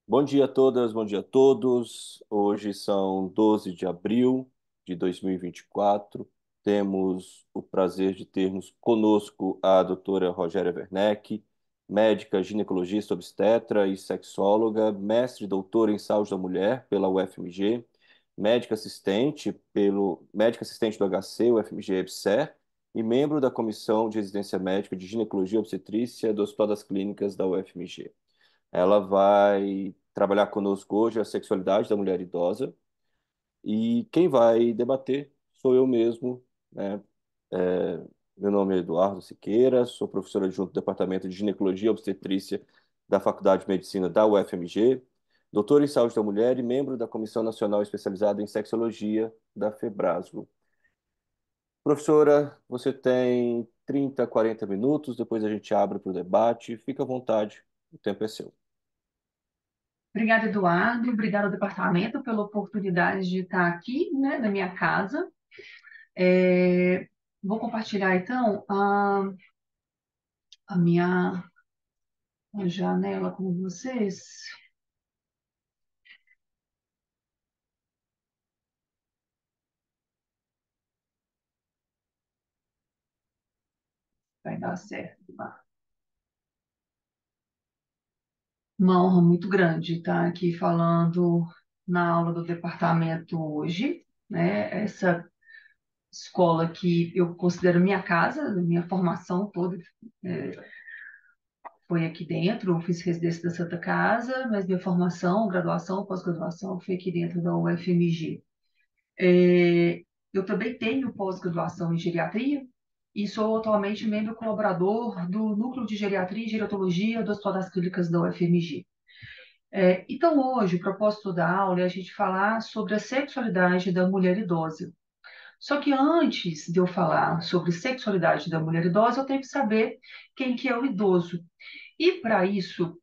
Bom dia a todas, bom dia a todos. Hoje são 12 de abril de 2024. Temos o prazer de termos conosco a doutora Rogéria Werneck, médica ginecologista obstetra e sexóloga, mestre e doutora em saúde da mulher pela UFMG, médica assistente do HC, UFMG EBSER, e membro da Comissão de Residência Médica de Ginecologia e Obstetrícia do Hospital das Clínicas da UFMG. Ela vai trabalhar conosco hoje a sexualidade da mulher idosa e quem vai debater sou eu mesmo, né? É, Meu nome é Eduardo Siqueira, sou professor adjunto do Departamento de Ginecologia e Obstetrícia da Faculdade de Medicina da UFMG, doutor em saúde da mulher e membro da Comissão Nacional Especializada em Sexologia da FEBRASGO. Professora, você tem 30, 40 minutos, depois a gente abre para o debate. Fica à vontade, o tempo é seu. Obrigada, Eduardo. Obrigada ao departamento pela oportunidade de estar aqui, né, na minha casa. É, Vou compartilhar, então, a minha janela com vocês. Vai dar certo. Uma honra muito grande estar aqui falando na aula do departamento hoje, né? Essa escola que eu considero minha casa, minha formação toda, é, foi aqui dentro. Eu fiz residência da Santa Casa, mas minha formação, graduação, pós-graduação foi aqui dentro da UFMG. É, eu também tenho pós-graduação em geriatria e sou atualmente membro colaborador do Núcleo de Geriatria e Gerontologia do Hospital das Clínicas da UFMG. Então, hoje, o propósito da aula é a gente falar sobre a sexualidade da mulher idosa. Só que antes de eu falar sobre sexualidade da mulher idosa, eu tenho que saber quem que é o idoso. E para isso,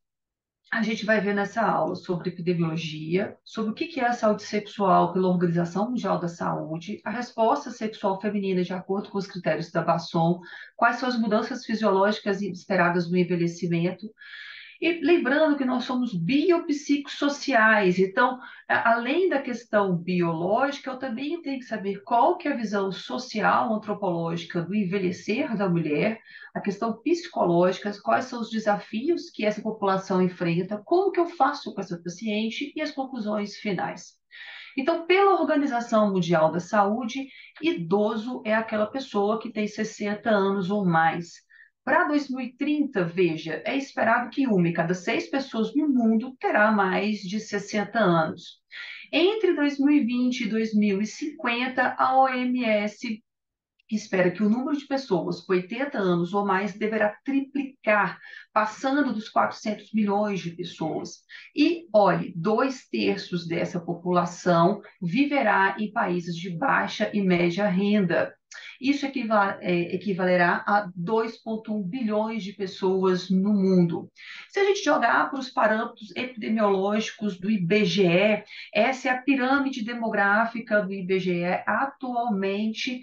a gente vai ver nessa aula sobre epidemiologia, sobre o que é a saúde sexual pela Organização Mundial da Saúde, a resposta sexual feminina de acordo com os critérios da Basson, quais são as mudanças fisiológicas esperadas no envelhecimento, e lembrando que nós somos biopsicossociais, então, além da questão biológica, eu também tenho que saber qual que é a visão social, antropológica do envelhecer da mulher, a questão psicológica, quais são os desafios que essa população enfrenta, como que eu faço com essa paciente e as conclusões finais. Então, pela Organização Mundial da Saúde, idoso é aquela pessoa que tem 60 anos ou mais. Para 2030, veja, é esperado que uma em cada seis pessoas no mundo terá mais de 60 anos. Entre 2020 e 2050, a OMS espera que o número de pessoas com 80 anos ou mais deverá triplicar, passando dos 400 milhões de pessoas. E, olhe, dois terços dessa população viverá em países de baixa e média renda. Isso equivalerá a 2,1 bilhões de pessoas no mundo. Se a gente jogar para os parâmetros epidemiológicos do IBGE, essa é a pirâmide demográfica do IBGE atualmente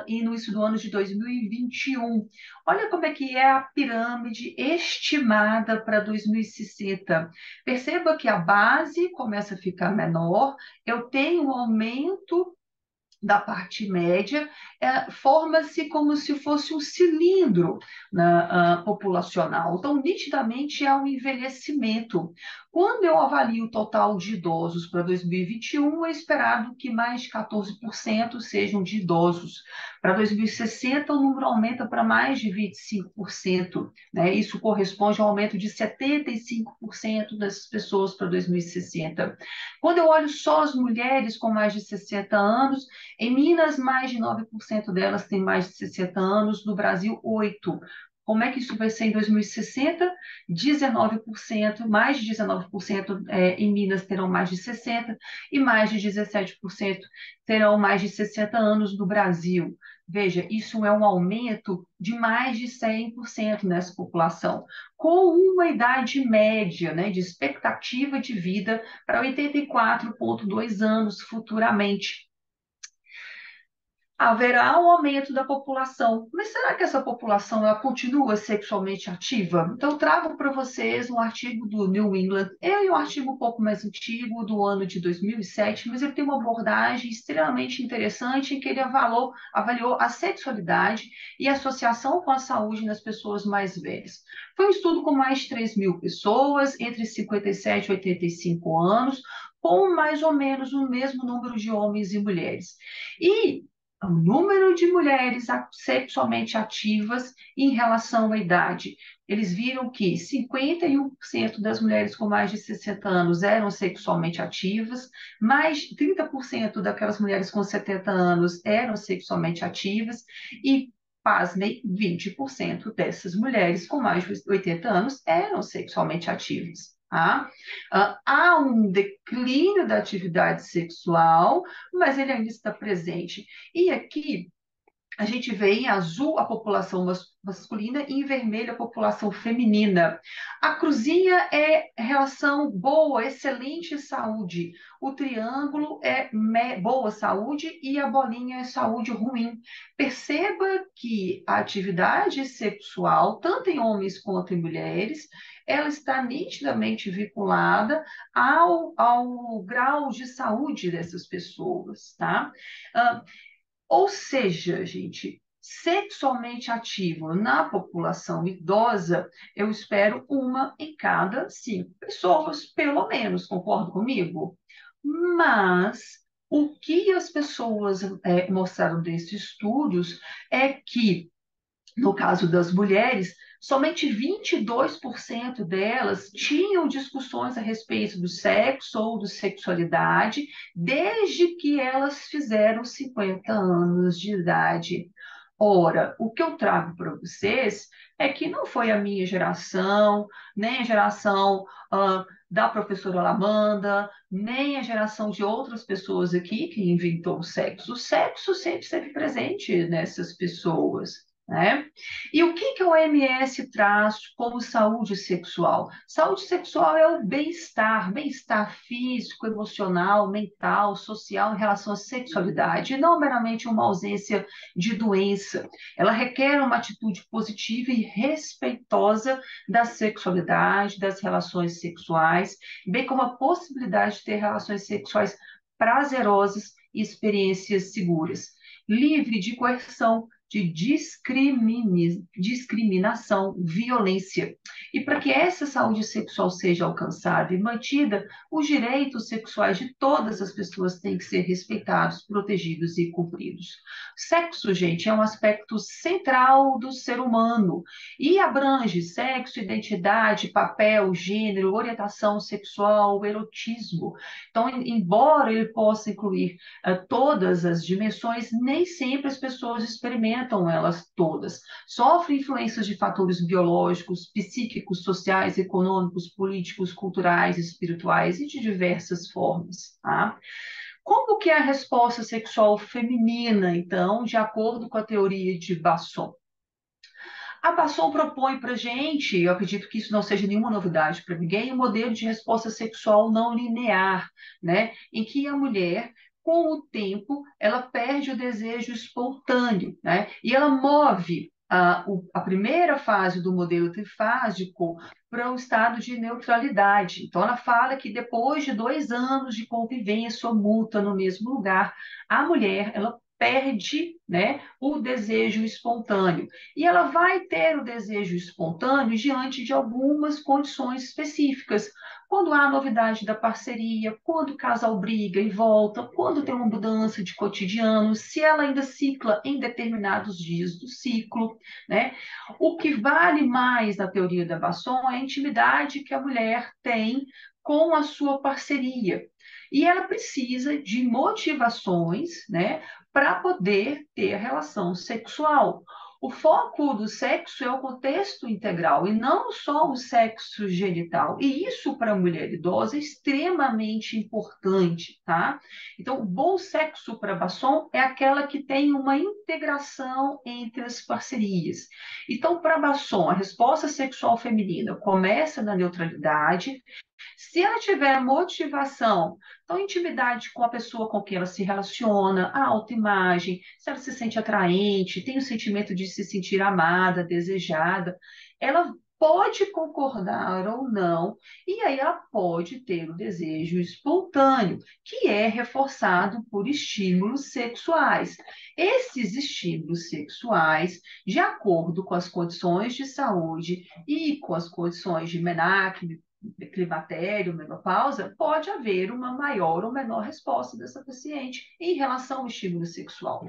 e no início do ano de 2021. Olha como é que é a pirâmide estimada para 2060. Perceba que a base começa a ficar menor, eu tenho um aumento da parte média, forma-se como se fosse um cilindro populacional. Então, nitidamente, há um envelhecimento. Quando eu avalio o total de idosos para 2021, é esperado que mais de 14% sejam de idosos. Para 2060, o número aumenta para mais de 25%. Né? Isso corresponde ao aumento de 75% dessas pessoas para 2060. Quando eu olho só as mulheres com mais de 60 anos, em Minas, mais de 9% delas têm mais de 60 anos, no Brasil, 8%. Como é que isso vai ser em 2060? 19%, mais de 19% em Minas terão mais de 60 e mais de 17% terão mais de 60 anos no Brasil. Veja, isso é um aumento de mais de 100% nessa população, com uma idade média, né, de expectativa de vida para 84,2 anos futuramente. haverá um aumento da população. Mas será que essa população ela continua sexualmente ativa? Então, eu trago para vocês um artigo do New England, é um artigo um pouco mais antigo, do ano de 2007, mas ele tem uma abordagem extremamente interessante em que ele avaliou a sexualidade e a associação com a saúde nas pessoas mais velhas. Foi um estudo com mais de 3 mil pessoas, entre 57 e 85 anos, com mais ou menos o mesmo número de homens e mulheres. E o número de mulheres sexualmente ativas em relação à idade. Eles viram que 51% das mulheres com mais de 60 anos eram sexualmente ativas, mais de 30% daquelas mulheres com 70 anos eram sexualmente ativas e, pasmem, 20% dessas mulheres com mais de 80 anos eram sexualmente ativas. Tá? Há um declínio da atividade sexual, mas ele ainda está presente. E aqui a gente vê em azul a população masculina e em vermelho a população feminina. A cruzinha é relação boa, excelente saúde. O triângulo é boa saúde e a bolinha é saúde ruim. Perceba que a atividade sexual, tanto em homens quanto em mulheres, ela está nitidamente vinculada ao grau de saúde dessas pessoas, tá? Ah, ou seja, gente, sexualmente ativo na população idosa, eu espero uma em cada 5 pessoas, pelo menos, concorda comigo? Mas o que as pessoas mostraram desses estudos é que no caso das mulheres, somente 22% delas tinham discussões a respeito do sexo ou de sexualidade desde que elas fizeram 50 anos de idade. Ora, o que eu trago para vocês é que não foi a minha geração, nem a geração da professora Lamanda, nem a geração de outras pessoas aqui que inventou o sexo. O sexo sempre esteve presente nessas pessoas. Né? E o que a OMS traz como saúde sexual? Saúde sexual é o bem-estar físico, emocional, mental, social em relação à sexualidade, e não meramente uma ausência de doença. Ela requer uma atitude positiva e respeitosa da sexualidade, das relações sexuais, bem como a possibilidade de ter relações sexuais prazerosas e experiências seguras, livre de coerção, de discriminação, violência. E para que essa saúde sexual seja alcançada e mantida, os direitos sexuais de todas as pessoas têm que ser respeitados, protegidos e cumpridos. Sexo, gente, é um aspecto central do ser humano e abrange sexo, identidade, papel, gênero, orientação sexual, erotismo. Então, embora ele possa incluir todas as dimensões, nem sempre as pessoas experimentam elas todas. Sofrem influências de fatores biológicos, psíquicos, sociais, econômicos, políticos, culturais, espirituais e de diversas formas. Tá? Como que é a resposta sexual feminina, então, de acordo com a teoria de Basson? A Basson propõe para a gente, eu acredito que isso não seja nenhuma novidade para ninguém, um modelo de resposta sexual não linear, né? Em que a mulher, com o tempo, ela perde o desejo espontâneo, né? E ela move a primeira fase do modelo trifásico para um estado de neutralidade. Então, ela fala que depois de 2 anos de convivência ou mútua no mesmo lugar, a mulher, ela perde, né, o desejo espontâneo. E ela vai ter o desejo espontâneo diante de algumas condições específicas. Quando há novidade da parceria, quando o casal briga e volta, quando tem uma mudança de cotidiano, se ela ainda cicla em determinados dias do ciclo, né? O que vale mais na teoria da Basson é a intimidade que a mulher tem com a sua parceria. E ela precisa de motivações, né, para poder ter relação sexual. O foco do sexo é o contexto integral e não só o sexo genital. E isso para a mulher idosa é extremamente importante, tá? Então, o bom sexo para Basson é aquela que tem uma integração entre as parcerias. Então, para Basson, a resposta sexual feminina começa na neutralidade. Se ela tiver motivação Então, intimidade com a pessoa com quem ela se relaciona, a autoimagem, se ela se sente atraente, tem o sentimento de se sentir amada, desejada, ela pode concordar ou não, e aí ela pode ter o desejo espontâneo, que é reforçado por estímulos sexuais. Esses estímulos sexuais, de acordo com as condições de saúde e com as condições de menarque, climatério, menopausa, pode haver uma maior ou menor resposta dessa paciente em relação ao estímulo sexual.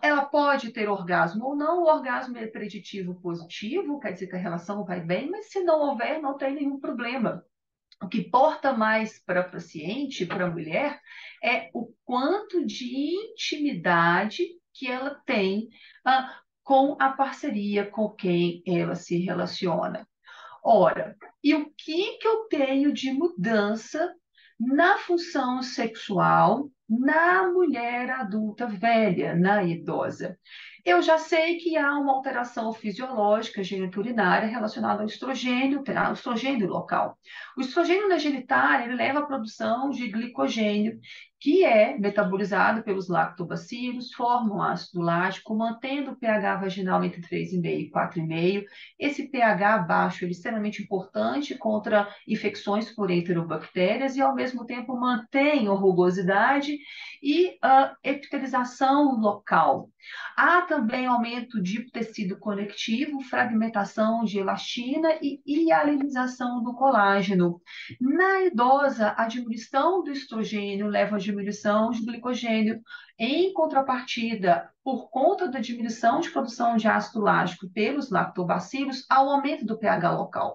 Ela pode ter orgasmo ou não, o orgasmo é preditivo positivo, quer dizer que a relação vai bem, mas se não houver, não tem nenhum problema. O que importa mais para a paciente, para a mulher, é o quanto de intimidade que ela tem com a parceria com quem ela se relaciona. Ora, e o que que eu tenho de mudança na função sexual na mulher adulta velha, na idosa? Eu já sei que há uma alteração fisiológica geniturinária relacionada ao estrogênio, terá o estrogênio local. O estrogênio na genitália, ele leva à produção de glicogênio, que é metabolizado pelos lactobacilos, forma um ácido lático, mantendo o pH vaginal entre 3,5 e 4,5. Esse pH baixo ele é extremamente importante contra infecções por enterobactérias e, ao mesmo tempo, mantém a rugosidade e a epitelização local. Há também aumento de tecido conectivo, fragmentação de elastina e hialinização do colágeno. Na idosa, a diminuição do estrogênio leva à diminuição de glicogênio. Em contrapartida, por conta da diminuição de produção de ácido lático pelos lactobacilos, há o aumento do pH local.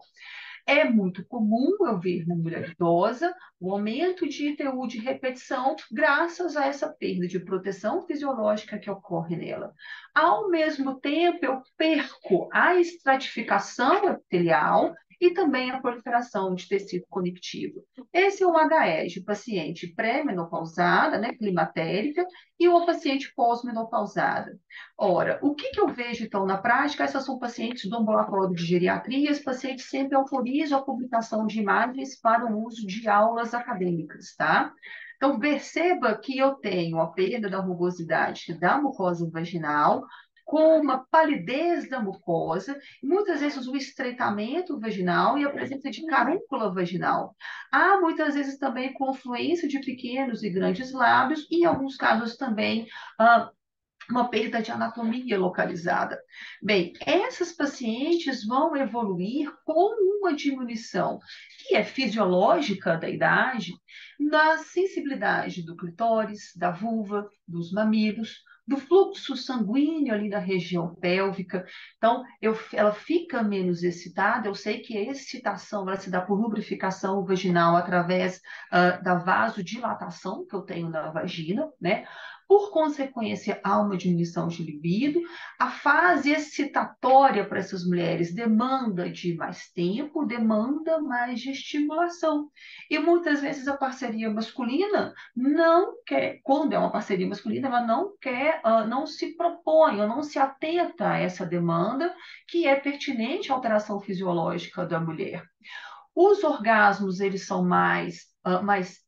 É muito comum eu ver na mulher idosa o aumento de ITU de repetição graças a essa perda de proteção fisiológica que ocorre nela. Ao mesmo tempo, eu perco a estratificação epitelial e também a proliferação de tecido conectivo. Esse é o HE de paciente pré-menopausada, né, climatérica, e uma paciente pós-menopausada. Ora, o que que eu vejo, então, na prática? Essas são pacientes do ambulatório de geriatria, os pacientes sempre autorizam a publicação de imagens para o uso de aulas acadêmicas, tá? Então, perceba que eu tenho a perda da rugosidade da mucosa vaginal, com uma palidez da mucosa, muitas vezes o estreitamento vaginal e a presença de carúncula vaginal. Há muitas vezes também confluência de pequenos e grandes lábios, e em alguns casos também uma perda de anatomia localizada. Bem, essas pacientes vão evoluir com uma diminuição que é fisiológica da idade, na sensibilidade do clitóris, da vulva, dos mamilos, do fluxo sanguíneo ali da região pélvica. Então, ela fica menos excitada. Eu sei que a excitação vai se dar por lubrificação vaginal através da vasodilatação que eu tenho na vagina, né? Por consequência, há uma diminuição de libido. A fase excitatória para essas mulheres demanda de mais tempo, demanda mais de estimulação. E muitas vezes a parceria masculina não quer, quando é uma parceria masculina, ela não quer, não se propõe ou não se atenta a essa demanda que é pertinente à alteração fisiológica da mulher. Os orgasmos, eles são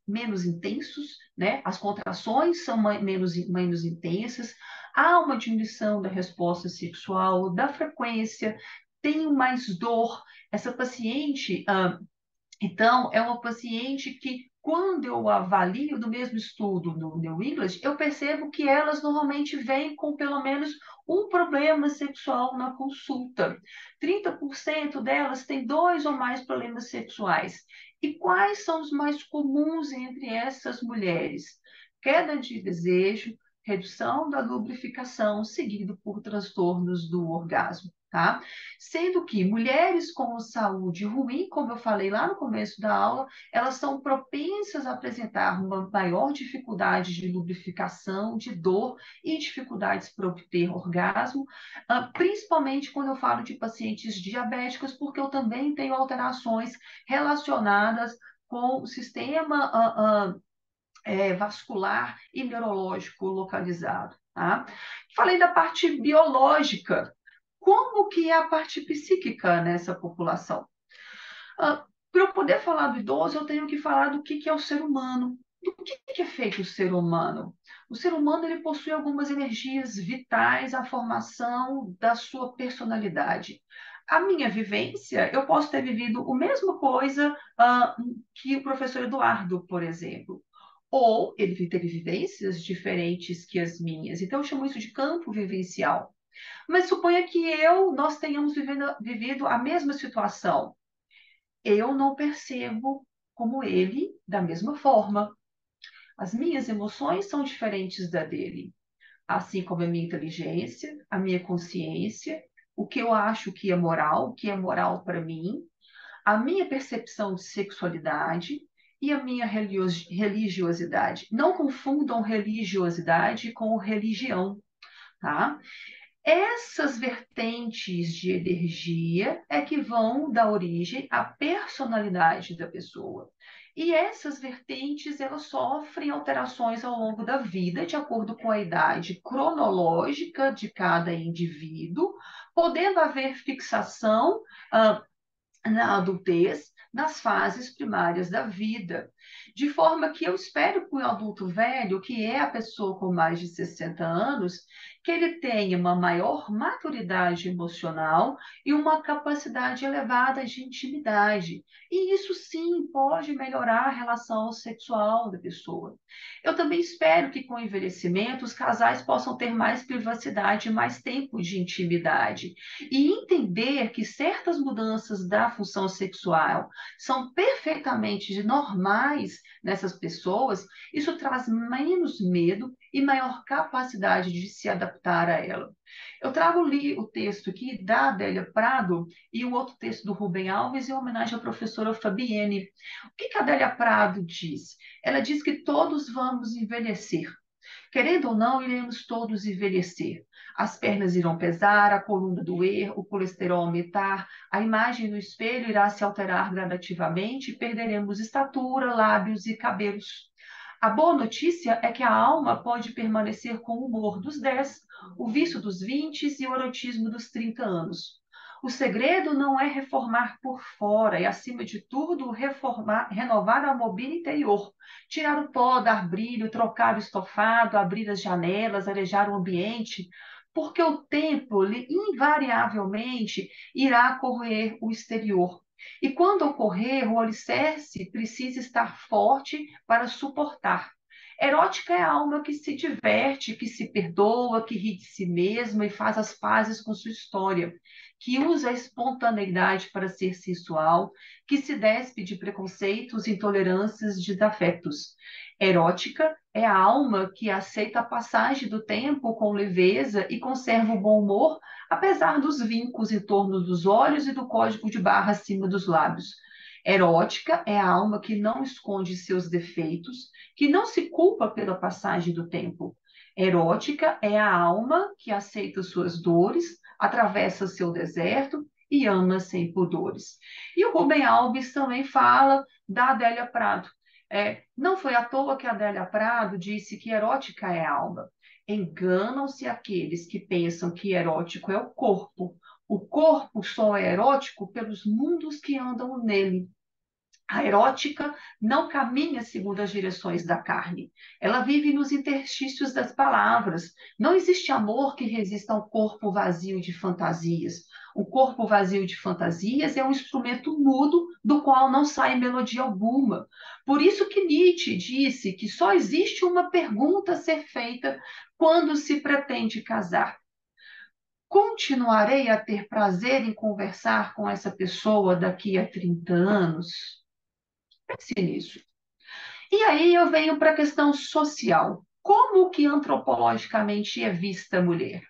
menos intensos, né? As contrações são menos intensas, há uma diminuição da resposta sexual, da frequência, tem mais dor. Essa paciente, então, é uma paciente que, quando eu avalio no mesmo estudo no New England, eu percebo que elas normalmente vêm com pelo menos um problema sexual na consulta. 30% delas têm dois ou mais problemas sexuais. E quais são os mais comuns entre essas mulheres? Queda de desejo, redução da lubrificação, seguido por transtornos do orgasmo. Tá? Sendo que mulheres com saúde ruim, como eu falei lá no começo da aula, elas são propensas a apresentar uma maior dificuldade de lubrificação, de dor e dificuldades para obter orgasmo, principalmente quando eu falo de pacientes diabéticos, porque eu também tenho alterações relacionadas com o sistema vascular e neurológico localizado. Tá? Falei da parte biológica. Como que é a parte psíquica nessa população? Para eu poder falar do idoso, eu tenho que falar do que é o ser humano. Do que é feito o ser humano? O ser humano ele possui algumas energias vitais à formação da sua personalidade. A minha vivência, eu posso ter vivido a mesma coisa que o professor Eduardo, por exemplo. Ou ele teve vivências diferentes que as minhas. Então, eu chamo isso de campo vivencial. Mas suponha que nós tenhamos vivido a mesma situação. Eu não percebo como ele da mesma forma. As minhas emoções são diferentes da dele, assim como a minha inteligência, a minha consciência, o que eu acho que é moral, o que é moral para mim, a minha percepção de sexualidade e a minha religiosidade. Não confundam religiosidade com religião, tá? Essas vertentes de energia é que vão dar origem à personalidade da pessoa. E essas vertentes, elas sofrem alterações ao longo da vida, de acordo com a idade cronológica de cada indivíduo, podendo haver fixação, ah, na adultez, nas fases primárias da vida. De forma que eu espero que o adulto velho, que é a pessoa com mais de 60 anos, que ele tenha uma maior maturidade emocional e uma capacidade elevada de intimidade. E isso sim pode melhorar a relação sexual da pessoa. Eu também espero que com o envelhecimento os casais possam ter mais privacidade, mais tempo de intimidade e entender que certas mudanças da função sexual são perfeitamente normais nessas pessoas, isso traz menos medo e maior capacidade de se adaptar a ela. Eu trago li o texto aqui da Adélia Prado e o outro texto do Rubem Alves em homenagem à professora Fabienne. O que a Adélia Prado diz? Ela diz que todos vamos envelhecer. Querendo ou não, iremos todos envelhecer. As pernas irão pesar, a coluna doer, o colesterol aumentar, a imagem no espelho irá se alterar gradativamente e perderemos estatura, lábios e cabelos. A boa notícia é que a alma pode permanecer com o humor dos 10, o vício dos 20 e o erotismo dos 30 anos. O segredo não é reformar por fora, é, acima de tudo, renovar a mobília interior, tirar o pó, dar brilho, trocar o estofado, abrir as janelas, arejar o ambiente, porque o tempo invariavelmente irá corroer o exterior. E quando ocorrer, o alicerce precisa estar forte para suportar. Erótica é a alma que se diverte, que se perdoa, que ri de si mesma e faz as pazes com sua história, que usa a espontaneidade para ser sensual, que se despe de preconceitos, intolerâncias, desafetos. Erótica é a alma que aceita a passagem do tempo com leveza e conserva o bom humor, apesar dos vincos em torno dos olhos e do código de barra acima dos lábios. Erótica é a alma que não esconde seus defeitos, que não se culpa pela passagem do tempo. Erótica é a alma que aceita suas dores, atravessa seu deserto e ama sem pudores. E o Rubem Alves também fala da Adélia Prado. Não foi à toa que a Adélia Prado disse que erótica é a alma. Enganam-se aqueles que pensam que erótico é o corpo. O corpo só é erótico pelos mundos que andam nele. A erótica não caminha segundo as direções da carne. Ela vive nos interstícios das palavras. Não existe amor que resista ao corpo vazio de fantasias. O corpo vazio de fantasias é um instrumento mudo do qual não sai melodia alguma. Por isso que Nietzsche disse que só existe uma pergunta a ser feita quando se pretende casar: continuarei a ter prazer em conversar com essa pessoa daqui a 30 anos? Pense nisso. E aí eu venho para a questão social. Como que antropologicamente é vista a mulher?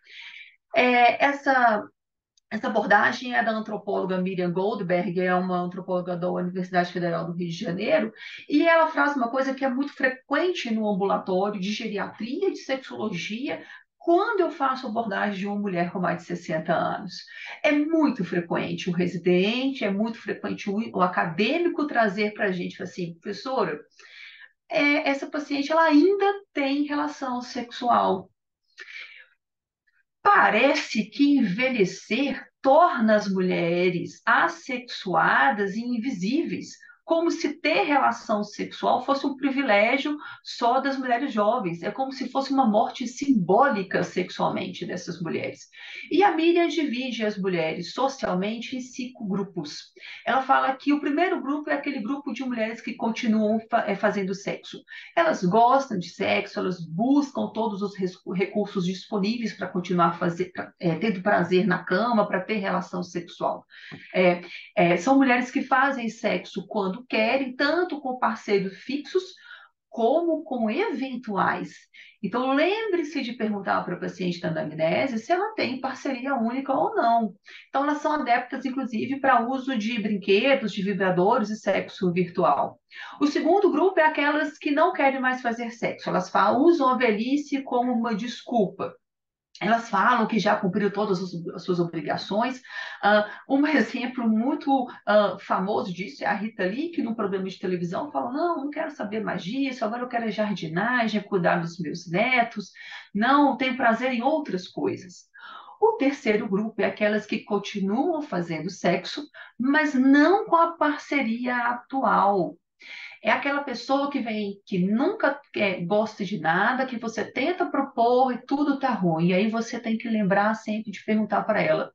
Essa abordagem é da antropóloga Miriam Goldberg, é uma antropóloga da Universidade Federal do Rio de Janeiro, e ela traz uma coisa que é muito frequente no ambulatório de geriatria e de sexologia, quando eu faço abordagem de uma mulher com mais de 60 anos. É muito frequente o residente, é muito frequente o acadêmico trazer para a gente assim, professora, essa paciente ela ainda tem relação sexual. Parece que envelhecer torna as mulheres assexuadas e invisíveis. como se ter relação sexual fosse um privilégio só das mulheres jovens. É como se fosse uma morte simbólica sexualmente dessas mulheres. E a Miriam divide as mulheres socialmente em 5 grupos. Ela fala que o primeiro grupo é aquele grupo de mulheres que continuam fazendo sexo. Elas gostam de sexo, elas buscam todos os recursos disponíveis para continuar tendo prazer na cama, para ter relação sexual. É, são mulheres que fazem sexo quando querem, tanto com parceiros fixos como com eventuais. Então, lembre-se de perguntar para a paciente da anamnese se ela tem parceria única ou não. Então, elas são adeptas, inclusive, para uso de brinquedos, de vibradores e sexo virtual. O segundo grupo é aquelas que não querem mais fazer sexo. Elas usam a velhice como uma desculpa. Elas falam que já cumpriram todas as suas obrigações. Um exemplo muito famoso disso é a Rita Lee, que num programa de televisão fala: não, não quero saber mais disso, agora eu quero é jardinagem, cuidar dos meus netos, não, tenho prazer em outras coisas. O terceiro grupo é aquelas que continuam fazendo sexo, mas não com a parceria atual. É aquela pessoa que vem, que nunca gosta de nada, que você tenta propor e tudo tá ruim. E aí você tem que lembrar sempre de perguntar para ela: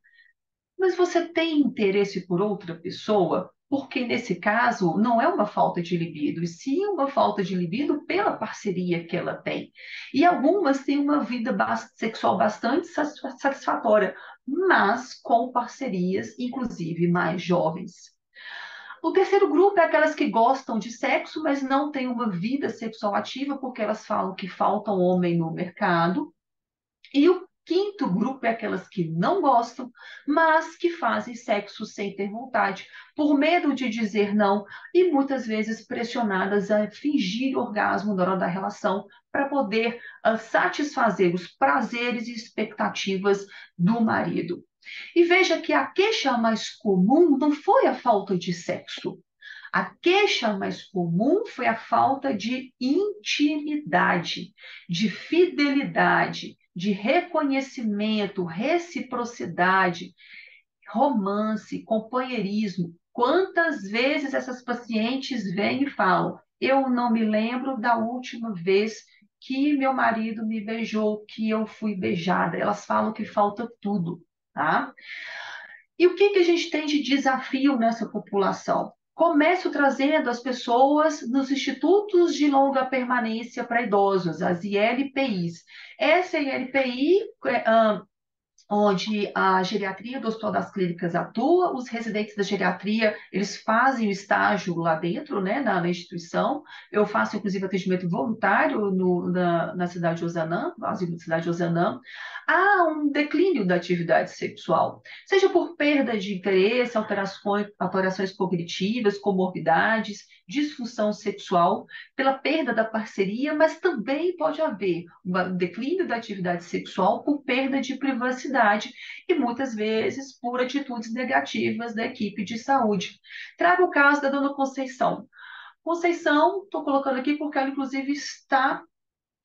mas você tem interesse por outra pessoa? Porque nesse caso não é uma falta de libido, e sim uma falta de libido pela parceria que ela tem. E algumas têm uma vida sexual bastante satisfatória, mas com parcerias, inclusive mais jovens. O terceiro grupo é aquelas que gostam de sexo, mas não têm uma vida sexual ativa, porque elas falam que falta um homem no mercado. E o quinto grupo é aquelas que não gostam, mas que fazem sexo sem ter vontade, por medo de dizer não e muitas vezes pressionadas a fingir orgasmo na hora da relação para poder satisfazer os prazeres e expectativas do marido. E veja que a queixa mais comum não foi a falta de sexo. A queixa mais comum foi a falta de intimidade, de fidelidade, de reconhecimento, reciprocidade, romance, companheirismo. Quantas vezes essas pacientes vêm e falam: eu não me lembro da última vez que meu marido me beijou, que eu fui beijada. Elas falam que falta tudo, tá? E o que que a gente tem de desafio nessa população? Começo trazendo as pessoas nos institutos de longa permanência para idosos, as ILPIs. Essa ILPI onde a geriatria do Hospital das Clínicas atua, os residentes da geriatria, eles fazem o estágio lá dentro, né, na instituição. Eu faço, inclusive, atendimento voluntário na cidade de Ozanam, no asilo da cidade de Ozanam. Há um declínio da atividade sexual, seja por perda de interesse, alterações cognitivas, comorbidades, disfunção sexual, pela perda da parceria, mas também pode haver um declínio da atividade sexual por perda de privacidade e muitas vezes por atitudes negativas da equipe de saúde. Trago o caso da dona Conceição. Conceição, estou colocando aqui porque ela, inclusive, está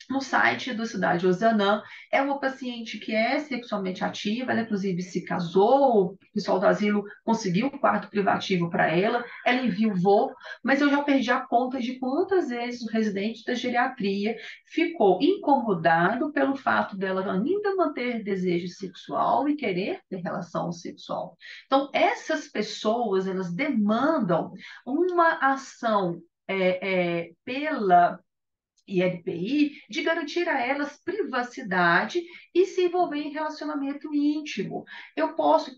no site do Cidade Ozanam. É uma paciente que é sexualmente ativa, ela inclusive se casou, o pessoal do asilo conseguiu um quarto privativo para ela, ela enviuvou, mas eu já perdi a conta de quantas vezes o residente da geriatria ficou incomodado pelo fato dela ainda manter desejo sexual e querer ter relação sexual. Então, essas pessoas, elas demandam uma ação pela e LPI de garantir a elas privacidade e se envolver em relacionamento íntimo. Eu posso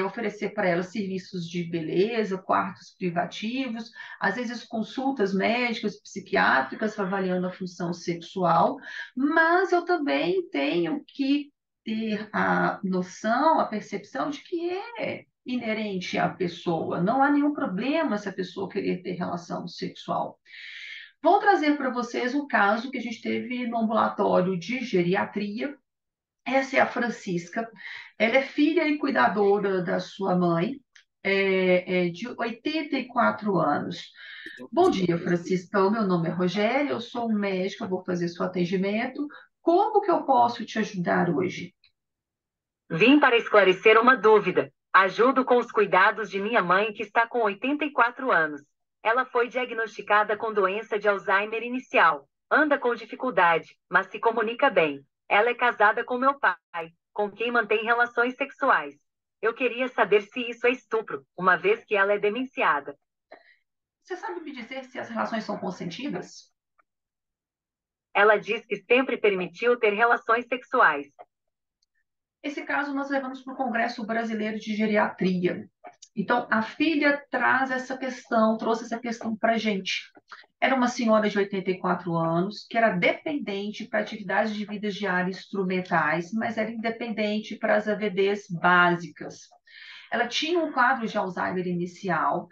oferecer para elas serviços de beleza, quartos privativos, às vezes consultas médicas, psiquiátricas, avaliando a função sexual, mas eu também tenho que ter a noção, a percepção de que é inerente à pessoa. Não há nenhum problema se a pessoa querer ter relação sexual. Vou trazer para vocês um caso que a gente teve no ambulatório de geriatria. Essa é a Francisca. Ela é filha e cuidadora da sua mãe, de 84 anos. Bom dia, Francisca. O meu nome é Rogério, eu sou médica, vou fazer seu atendimento. Como que eu posso te ajudar hoje? Vim para esclarecer uma dúvida. Ajudo com os cuidados de minha mãe, que está com 84 anos. Ela foi diagnosticada com doença de Alzheimer inicial. Anda com dificuldade, mas se comunica bem. Ela é casada com meu pai, com quem mantém relações sexuais. Eu queria saber se isso é estupro, uma vez que ela é demenciada. Você sabe me dizer se as relações são consentidas? Ela diz que sempre permitiu ter relações sexuais. Esse caso nós levamos para o Congresso Brasileiro de Geriatria. Então, a filha trouxe essa questão para a gente. Era uma senhora de 84 anos, que era dependente para atividades de vida diária instrumentais, mas era independente para as AVDs básicas. Ela tinha um quadro de Alzheimer inicial,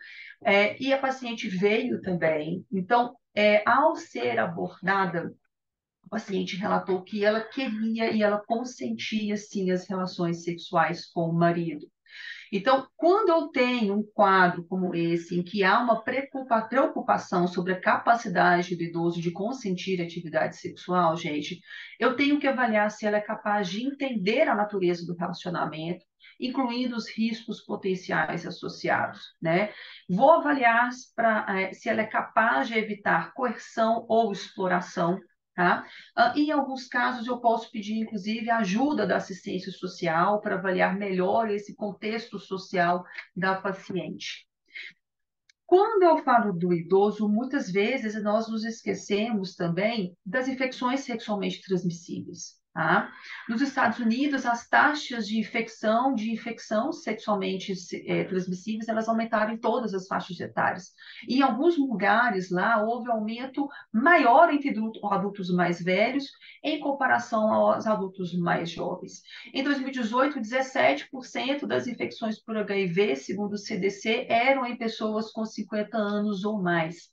e a paciente veio também. Então, ao ser abordada, o paciente relatou que ela queria e ela consentia, sim, as relações sexuais com o marido. Então, quando eu tenho um quadro como esse, em que há uma preocupação sobre a capacidade do idoso de consentir atividade sexual, gente, eu tenho que avaliar se ela é capaz de entender a natureza do relacionamento, incluindo os riscos potenciais associados, né? Vou avaliar se ela é capaz de evitar coerção ou exploração. Tá? Em alguns casos, eu posso pedir, inclusive, a ajuda da assistência social para avaliar melhor esse contexto social da paciente. Quando eu falo do idoso, muitas vezes nós nos esquecemos também das infecções sexualmente transmissíveis. Tá? Nos Estados Unidos, as taxas de infecção sexualmente transmissíveis, elas aumentaram em todas as faixas etárias. E em alguns lugares lá, houve aumento maior entre adultos mais velhos em comparação aos adultos mais jovens. Em 2018, 17% das infecções por HIV, segundo o CDC, eram em pessoas com 50 anos ou mais.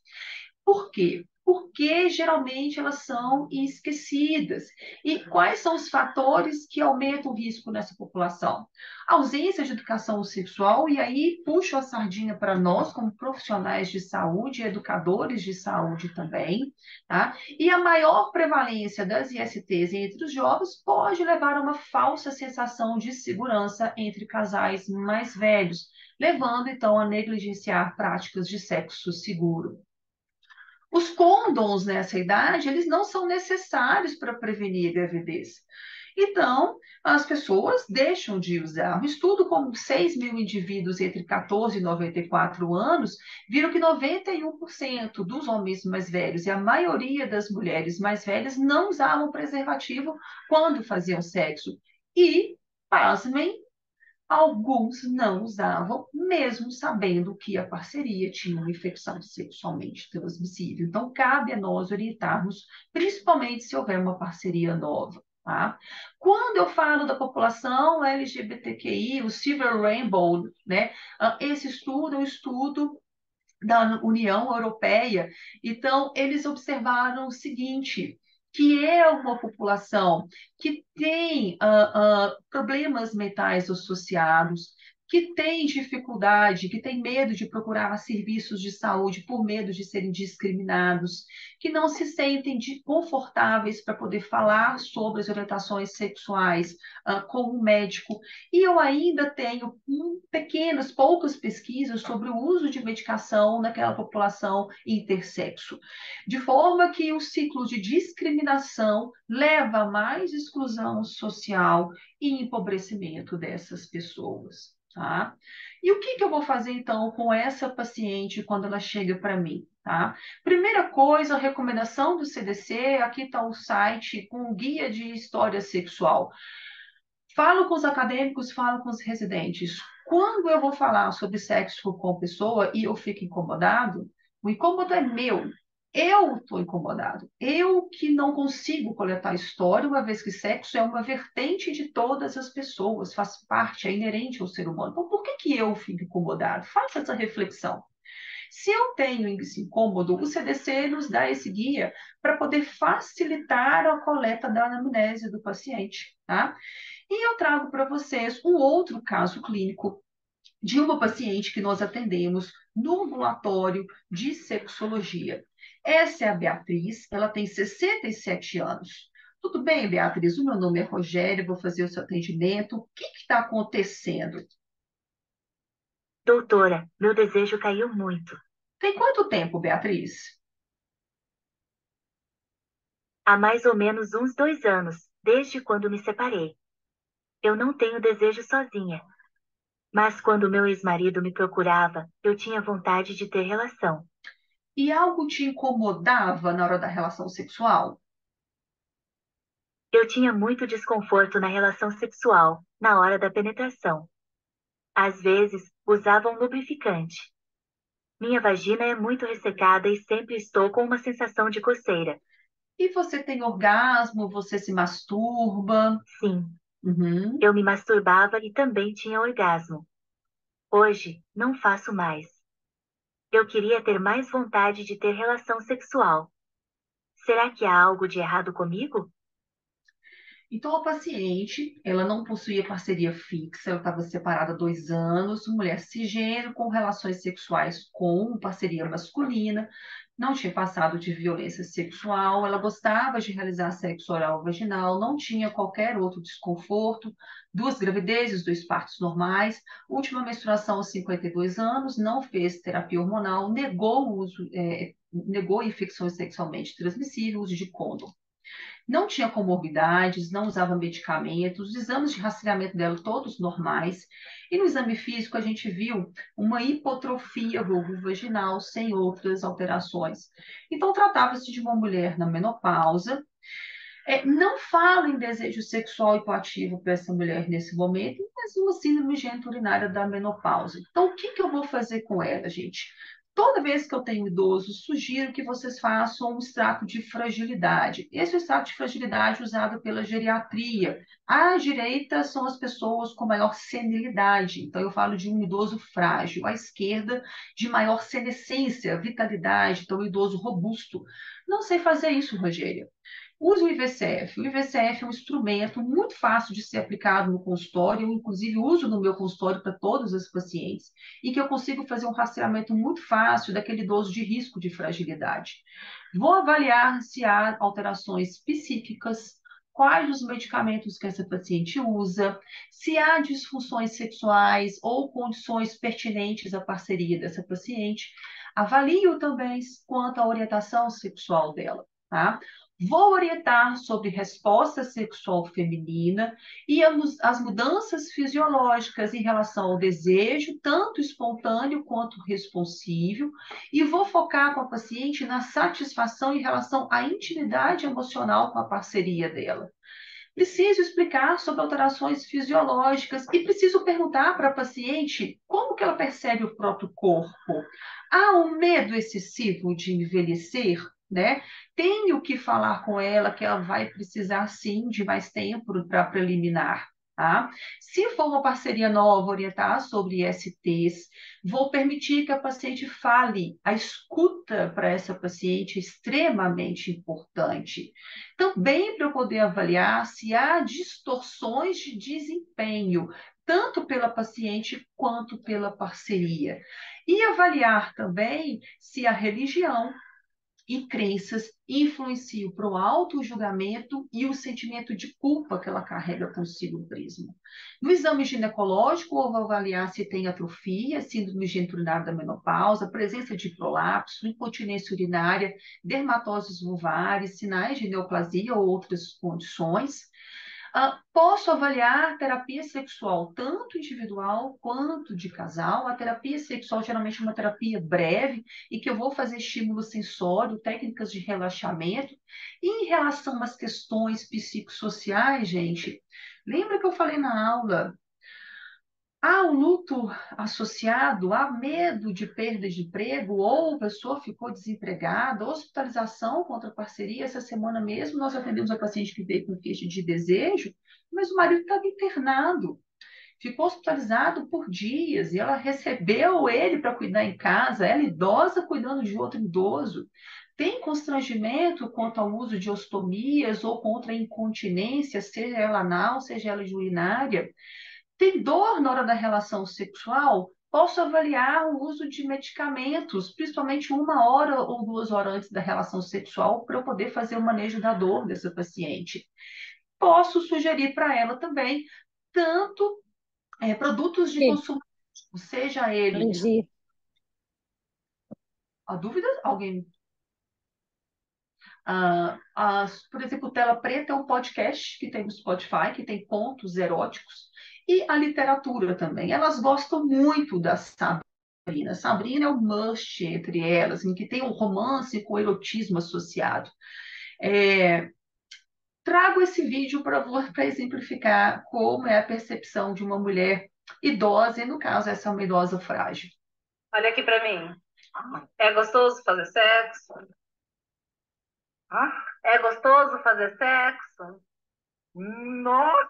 Por quê? Porque geralmente elas são esquecidas. E quais são os fatores que aumentam o risco nessa população? A ausência de educação sexual, e aí puxo a sardinha para nós, como profissionais de saúde, educadores de saúde também, tá? E a maior prevalência das ISTs entre os jovens pode levar a uma falsa sensação de segurança entre casais mais velhos, levando então a negligenciar práticas de sexo seguro. Os condons nessa idade, eles não são necessários para prevenir gravidez. Então, as pessoas deixam de usar. Um estudo com 6 mil indivíduos entre 14 e 94 anos viram que 91% dos homens mais velhos e a maioria das mulheres mais velhas não usavam preservativo quando faziam sexo. E, pasmem, alguns não usavam, mesmo sabendo que a parceria tinha uma infecção sexualmente transmissível. Então, cabe a nós orientarmos, principalmente se houver uma parceria nova. Tá? Quando eu falo da população LGBTQI, o Silver Rainbow, né? Esse estudo é um estudo da União Europeia. Então, eles observaram o seguinte, que é uma população que tem problemas mentais associados, que tem dificuldade, que tem medo de procurar serviços de saúde por medo de serem discriminados, que não se sentem confortáveis para poder falar sobre as orientações sexuais com um médico. E eu ainda tenho poucas pesquisas sobre o uso de medicação naquela população intersexo, de forma que o ciclo de discriminação leva a mais exclusão social e empobrecimento dessas pessoas. Tá? E o que eu vou fazer então com essa paciente quando ela chega para mim? Tá? Primeira coisa, a recomendação do CDC, aqui está o site com o guia de história sexual. Falo com os acadêmicos, falo com os residentes. Quando eu vou falar sobre sexo com pessoa e eu fico incomodado, o incômodo é meu. Eu estou incomodado. Eu que não consigo coletar história, uma vez que sexo é uma vertente de todas as pessoas, faz parte, é inerente ao ser humano. Então, por que eu fico incomodado? Faça essa reflexão. Se eu tenho esse incômodo, o CDC nos dá esse guia para poder facilitar a coleta da anamnese do paciente, tá? E eu trago para vocês um outro caso clínico de uma paciente que nós atendemos no ambulatório de sexologia. Essa é a Beatriz, ela tem 67 anos. Tudo bem, Beatriz? O meu nome é Rogério, vou fazer o seu atendimento. O que está acontecendo? Doutora, meu desejo caiu muito. Tem quanto tempo, Beatriz? Há mais ou menos uns 2 anos, desde quando me separei. Eu não tenho desejo sozinha, mas quando meu ex-marido me procurava, eu tinha vontade de ter relação. E algo te incomodava na hora da relação sexual? Eu tinha muito desconforto na relação sexual, na hora da penetração. Às vezes, usava um lubrificante. Minha vagina é muito ressecada e sempre estou com uma sensação de coceira. E você tem orgasmo? Você se masturba? Sim, Uhum. eu me masturbava e também tinha orgasmo. Hoje, não faço mais. Eu queria ter mais vontade de ter relação sexual. Será que há algo de errado comigo? Então, a paciente, ela não possuía parceria fixa, ela estava separada há 2 anos, mulher cisgênero com relações sexuais com parceria masculina, não tinha passado de violência sexual, ela gostava de realizar sexo oral vaginal, não tinha qualquer outro desconforto, 2 gravidezes, 2 partos normais, última menstruação aos 52 anos, não fez terapia hormonal, negou o uso, negou infecções sexualmente transmissíveis, uso de condom. Não tinha comorbidades, não usava medicamentos, os exames de rastreamento dela todos normais. E no exame físico a gente viu uma hipotrofia vulvovaginal sem outras alterações. Então tratava-se de uma mulher na menopausa. Não falo em desejo sexual hipoativo para essa mulher nesse momento, mas uma síndrome geniturinária da menopausa. Então, o que que eu vou fazer com ela, gente? Toda vez que eu tenho idoso, sugiro que vocês façam um extrato de fragilidade. Esse é o extrato de fragilidade usado pela geriatria. À direita são as pessoas com maior senilidade. Então, eu falo de um idoso frágil. À esquerda, de maior senescência, vitalidade. Então, um idoso robusto. Não sei fazer isso, Rogério. Use o IVCF. O IVCF é um instrumento muito fácil de ser aplicado no consultório, eu, inclusive, uso no meu consultório para todos os pacientes, e que eu consigo fazer um rastreamento muito fácil daquele idoso de risco de fragilidade. Vou avaliar se há alterações psíquicas, quais os medicamentos que essa paciente usa, se há disfunções sexuais ou condições pertinentes à parceria dessa paciente. Avalio também quanto à orientação sexual dela, tá? Vou orientar sobre resposta sexual feminina e as mudanças fisiológicas em relação ao desejo, tanto espontâneo quanto responsível, e vou focar com a paciente na satisfação em relação à intimidade emocional com a parceria dela. Preciso explicar sobre alterações fisiológicas e preciso perguntar para a paciente como que ela percebe o próprio corpo. Há um medo excessivo de envelhecer, né? Tenho que falar com ela que ela vai precisar sim de mais tempo para preliminar. Tá? Se for uma parceria nova, orientar sobre ISTs, vou permitir que a paciente fale. A escuta para essa paciente é extremamente importante. Também para eu poder avaliar se há distorções de desempenho, tanto pela paciente quanto pela parceria. E avaliar também se a religião e crenças influenciam para o auto-julgamento e o sentimento de culpa que ela carrega consigo no prisma. No exame ginecológico, eu vou avaliar se tem atrofia, síndrome geniturinária da menopausa, presença de prolapso, incontinência urinária, dermatoses vulvares, sinais de neoplasia ou outras condições. Posso avaliar terapia sexual, tanto individual quanto de casal. A terapia sexual geralmente é uma terapia breve e que eu vou fazer estímulo sensório, técnicas de relaxamento. E em relação às questões psicossociais, gente, lembra que eu falei na aula? Há o luto associado a medo de perda de emprego, ou a pessoa ficou desempregada, hospitalização contra parceria. Essa semana mesmo nós atendemos a paciente que veio com queixa de desejo, mas o marido estava internado, ficou hospitalizado por dias, e ela recebeu ele para cuidar em casa, ela idosa cuidando de outro idoso. Tem constrangimento quanto ao uso de ostomias ou contra a incontinência, seja ela anal, seja ela de urinária. Tem dor na hora da relação sexual? Posso avaliar o uso de medicamentos, principalmente 1 hora ou 2 horas antes da relação sexual, para eu poder fazer o manejo da dor dessa paciente. Posso sugerir para ela também, tanto produtos de Sim, consumo, seja ele Angie, Há dúvidas? Alguém? Por exemplo, Tela Preta é um podcast que tem no Spotify, que tem contos eróticos, e a literatura também. Elas gostam muito da Sabrina. Sabrina é o must entre elas, em que tem um romance com erotismo associado. É, trago esse vídeo para exemplificar como é a percepção de uma mulher idosa, e no caso, essa é uma idosa frágil. Olha aqui pra mim. É gostoso fazer sexo? É gostoso fazer sexo? Nossa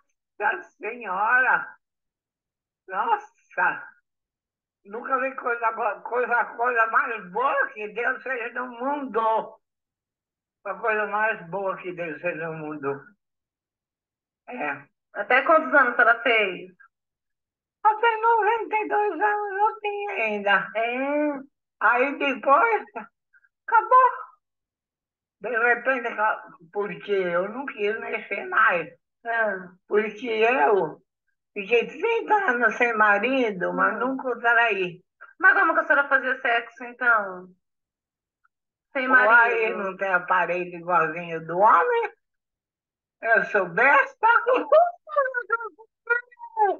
Senhora! Nossa! Nunca vi coisa mais boa que Deus fez no mundo. A coisa mais boa que Deus fez no mundo. É. Até quantos anos ela fez? Até 92 anos eu tinha ainda. É. Aí depois, acabou. De repente, porque eu não quis mexer mais. Porque eu fiquei 30 anos sem marido, mas nunca traí. Mas como que a senhora fazia sexo, então? Sem marido? Uai, não tem aparelho igualzinho do homem? Eu sou besta?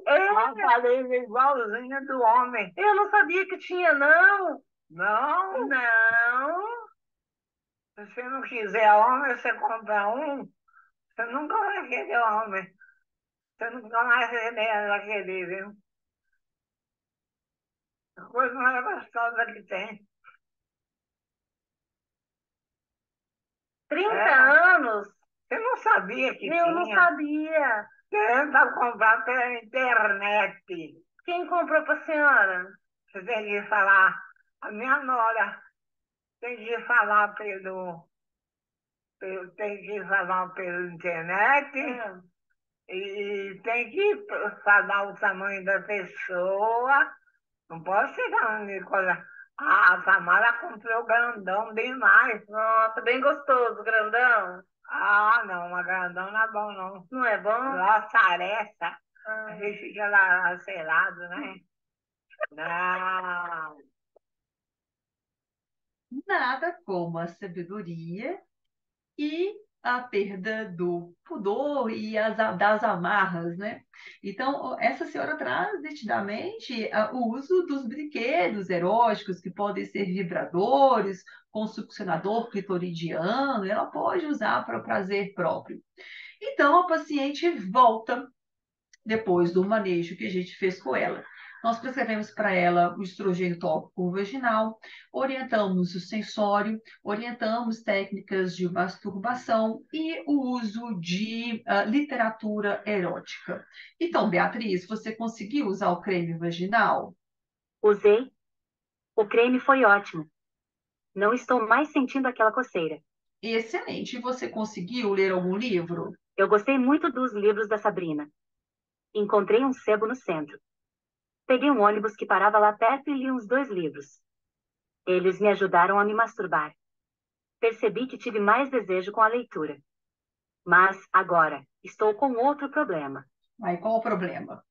É. Aparelho igualzinho do homem. Eu não sabia que tinha, não. Não? Não. Se você não quiser homem, você compra um. Você nunca vai querer homem. Você nunca mais vai querer, viu? A coisa mais gostosa que tem. 30 anos? Você não sabia que eu tinha? Eu não sabia. Tenta comprar pela internet. Quem comprou para a senhora? Você tem que falar. A minha nora tem que falar tem que falar pela internet. E tem que falar o tamanho da pessoa. Não pode ser grande coisa. A Samara comprou grandão demais. Nossa, bem gostoso, grandão. Ah, não, uma grandão não é bom, não. Não é bom? Nossa, aresta. A gente fica lacerado, né? Não. Nada como a sabedoria e a perda do pudor e das amarras, né? Então, essa senhora traz nitidamente o uso dos brinquedos eróticos, que podem ser vibradores, com succionador clitoridiano, ela pode usar para prazer próprio. Então, a paciente volta depois do manejo que a gente fez com ela. Nós prescrevemos para ela o estrogênio tópico vaginal, orientamos o sensório, orientamos técnicas de masturbação e o uso de literatura erótica. Então, Beatriz, você conseguiu usar o creme vaginal? Usei. O creme foi ótimo. Não estou mais sentindo aquela coceira. Excelente. E você conseguiu ler algum livro? Eu gostei muito dos livros da Sabrina. Encontrei um sebo no centro. Peguei um ônibus que parava lá perto e li uns 2 livros. Eles me ajudaram a me masturbar. Percebi que tive mais desejo com a leitura. Mas, agora, estou com outro problema. Aí, qual o problema?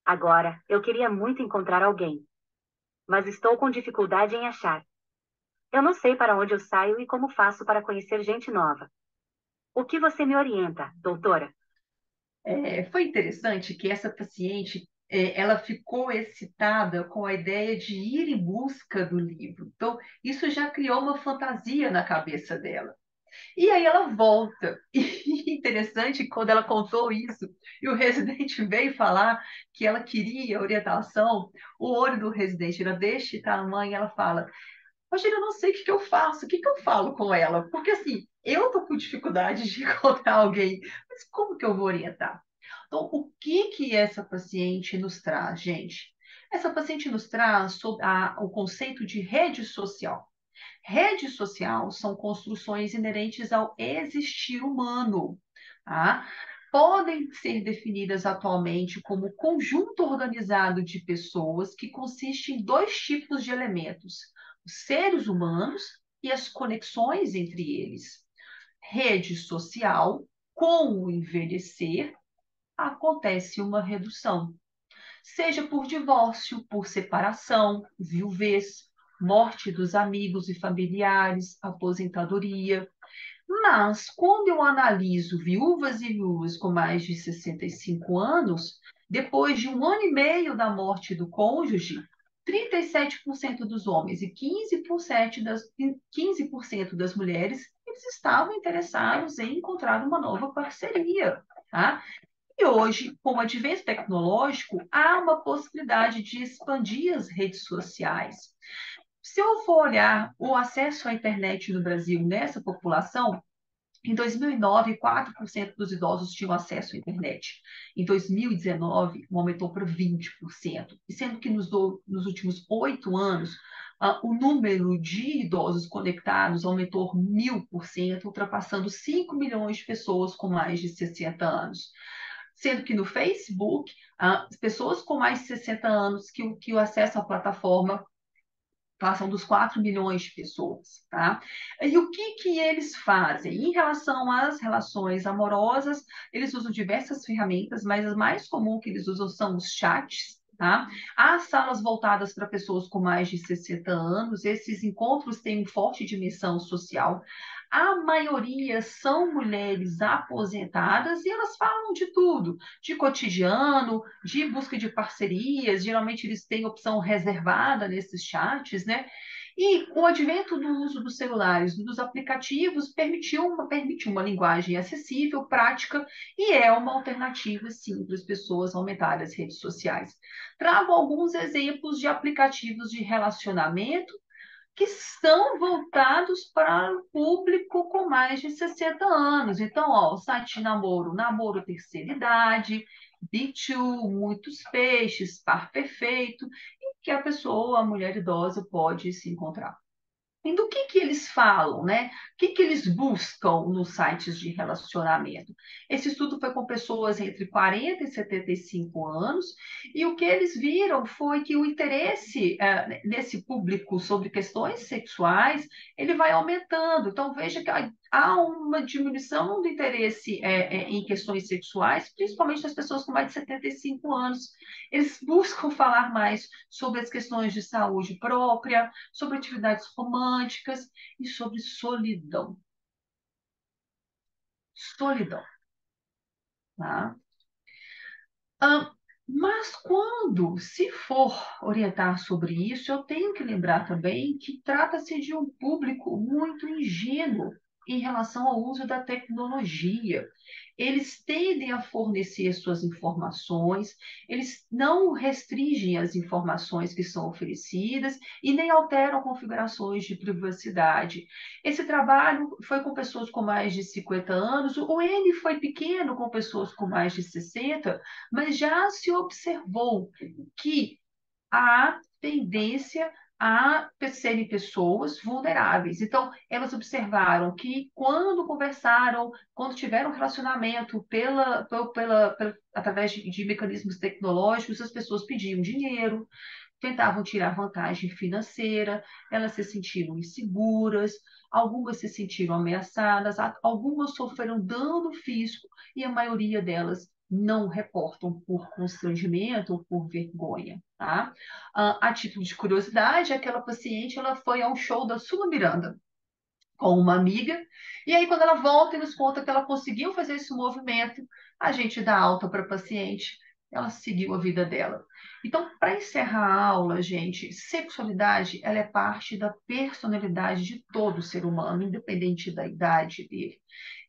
Agora, eu queria muito encontrar alguém, mas estou com dificuldade em achar. Eu não sei para onde eu saio e como faço para conhecer gente nova. O que você me orienta, doutora? Foi interessante que essa paciente, ela ficou excitada com a ideia de ir em busca do livro. Então, isso já criou uma fantasia na cabeça dela. E aí ela volta. E interessante quando ela contou isso, e o residente veio falar que ela queria orientação, o olho do residente era deste tamanho, ela fala: Rogério, eu não sei o que eu faço, o que eu falo com ela? Porque assim, eu tô com dificuldade de encontrar alguém, mas como que eu vou orientar? Então, o que que essa paciente nos traz, gente? Essa paciente nos traz sobre o conceito de rede social. Rede social são construções inerentes ao existir humano, tá? Podem ser definidas atualmente como conjunto organizado de pessoas que consiste em dois tipos de elementos: os seres humanos e as conexões entre eles. Rede social, com o envelhecer, acontece uma redução. seja por divórcio, por separação, viuvez, morte dos amigos e familiares, aposentadoria. Mas, quando eu analiso viúvas e viúvas com mais de 65 anos, depois de 1 ano e meio da morte do cônjuge, 37% dos homens e 15% das mulheres, eles estavam interessados em encontrar uma nova parceria, tá? E hoje, com o advento tecnológico, há uma possibilidade de expandir as redes sociais. Se eu for olhar o acesso à internet no Brasil nessa população, em 2009, 4% dos idosos tinham acesso à internet. Em 2019, aumentou para 20%. E sendo que nos últimos 8 anos, o número de idosos conectados aumentou 1000%, ultrapassando 5 milhões de pessoas com mais de 60 anos. Sendo que no Facebook, as pessoas com mais de 60 anos que o acesso à plataforma passam dos 4 milhões de pessoas, tá? E o que eles fazem? Em relação às relações amorosas, eles usam diversas ferramentas, mas a mais comum que eles usam são os chats, tá? Há salas voltadas para pessoas com mais de 60 anos, esses encontros têm uma forte dimensão social. A maioria são mulheres aposentadas e elas falam de tudo, de cotidiano, de busca de parcerias, geralmente eles têm opção reservada nesses chats, né? E o advento do uso dos celulares, dos aplicativos, permitiu uma linguagem acessível, prática, e é uma alternativa, sim, para as pessoas aumentarem as redes sociais. Trago alguns exemplos de aplicativos de relacionamento que estão voltados para o público com mais de 60 anos. Então, ó, o site de namoro, namoro terceira idade, B2, muitos peixes, par perfeito, em que a pessoa, a mulher idosa, pode se encontrar. E do que eles falam, né? O que eles buscam nos sites de relacionamento? Esse estudo foi com pessoas entre 40 e 75 anos, e o que eles viram foi que o interesse nesse público sobre questões sexuais, ele vai aumentando. Então, veja que há uma diminuição do interesse em questões sexuais, principalmente das pessoas com mais de 75 anos. Eles buscam falar mais sobre as questões de saúde própria, sobre atividades românticas e sobre solidão. Solidão, tá? Mas quando se for orientar sobre isso, eu tenho que lembrar também que trata-se de um público muito ingênuo em relação ao uso da tecnologia. Eles tendem a fornecer suas informações, eles não restringem as informações que são oferecidas e nem alteram configurações de privacidade. Esse trabalho foi com pessoas com mais de 50 anos, o N foi pequeno com pessoas com mais de 60, mas já se observou que há tendência a serem pessoas vulneráveis. Então, elas observaram que quando conversaram, quando tiveram relacionamento através de mecanismos tecnológicos, as pessoas pediam dinheiro, tentavam tirar vantagem financeira, elas se sentiram inseguras, algumas se sentiram ameaçadas, algumas sofreram dano físico e a maioria delas não reportam por constrangimento ou por vergonha, tá? A título de curiosidade, aquela paciente ela foi a um show da Sula Miranda com uma amiga, e aí quando ela volta e nos conta que ela conseguiu fazer esse movimento, a gente dá alta para a paciente, ela seguiu a vida dela. Então, para encerrar a aula, gente, sexualidade, ela é parte da personalidade de todo ser humano, independente da idade dele.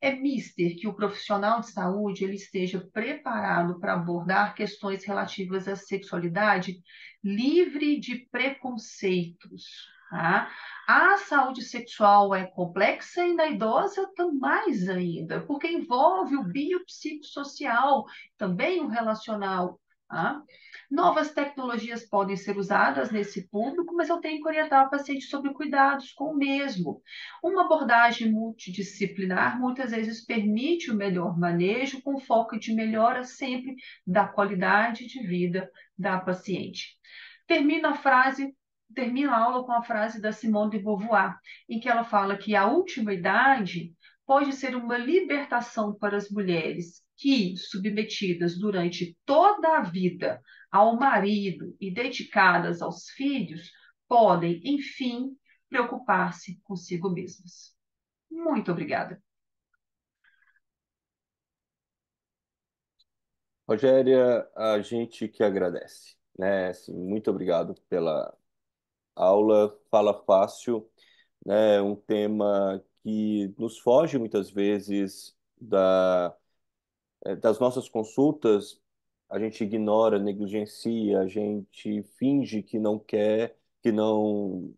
É mister que o profissional de saúde ele esteja preparado para abordar questões relativas à sexualidade livre de preconceitos, tá? A saúde sexual é complexa e na idosa mais ainda, porque envolve o biopsicossocial, também o relacional. Tá? Novas tecnologias podem ser usadas nesse público, mas eu tenho que orientar o paciente sobre cuidados com o mesmo. Uma abordagem multidisciplinar muitas vezes permite o melhor manejo com foco de melhora sempre da qualidade de vida da paciente. Termino a aula com a frase da Simone de Beauvoir, em que ela fala que a última idade pode ser uma libertação para as mulheres que, submetidas durante toda a vida ao marido e dedicadas aos filhos, podem, enfim, preocupar-se consigo mesmas. Muito obrigada. Rogéria, a gente que agradece, né? Assim, muito obrigado pela aula, fala fácil, né? Um tema que nos foge muitas vezes das nossas consultas, a gente ignora, negligencia, a gente finge que não quer, que não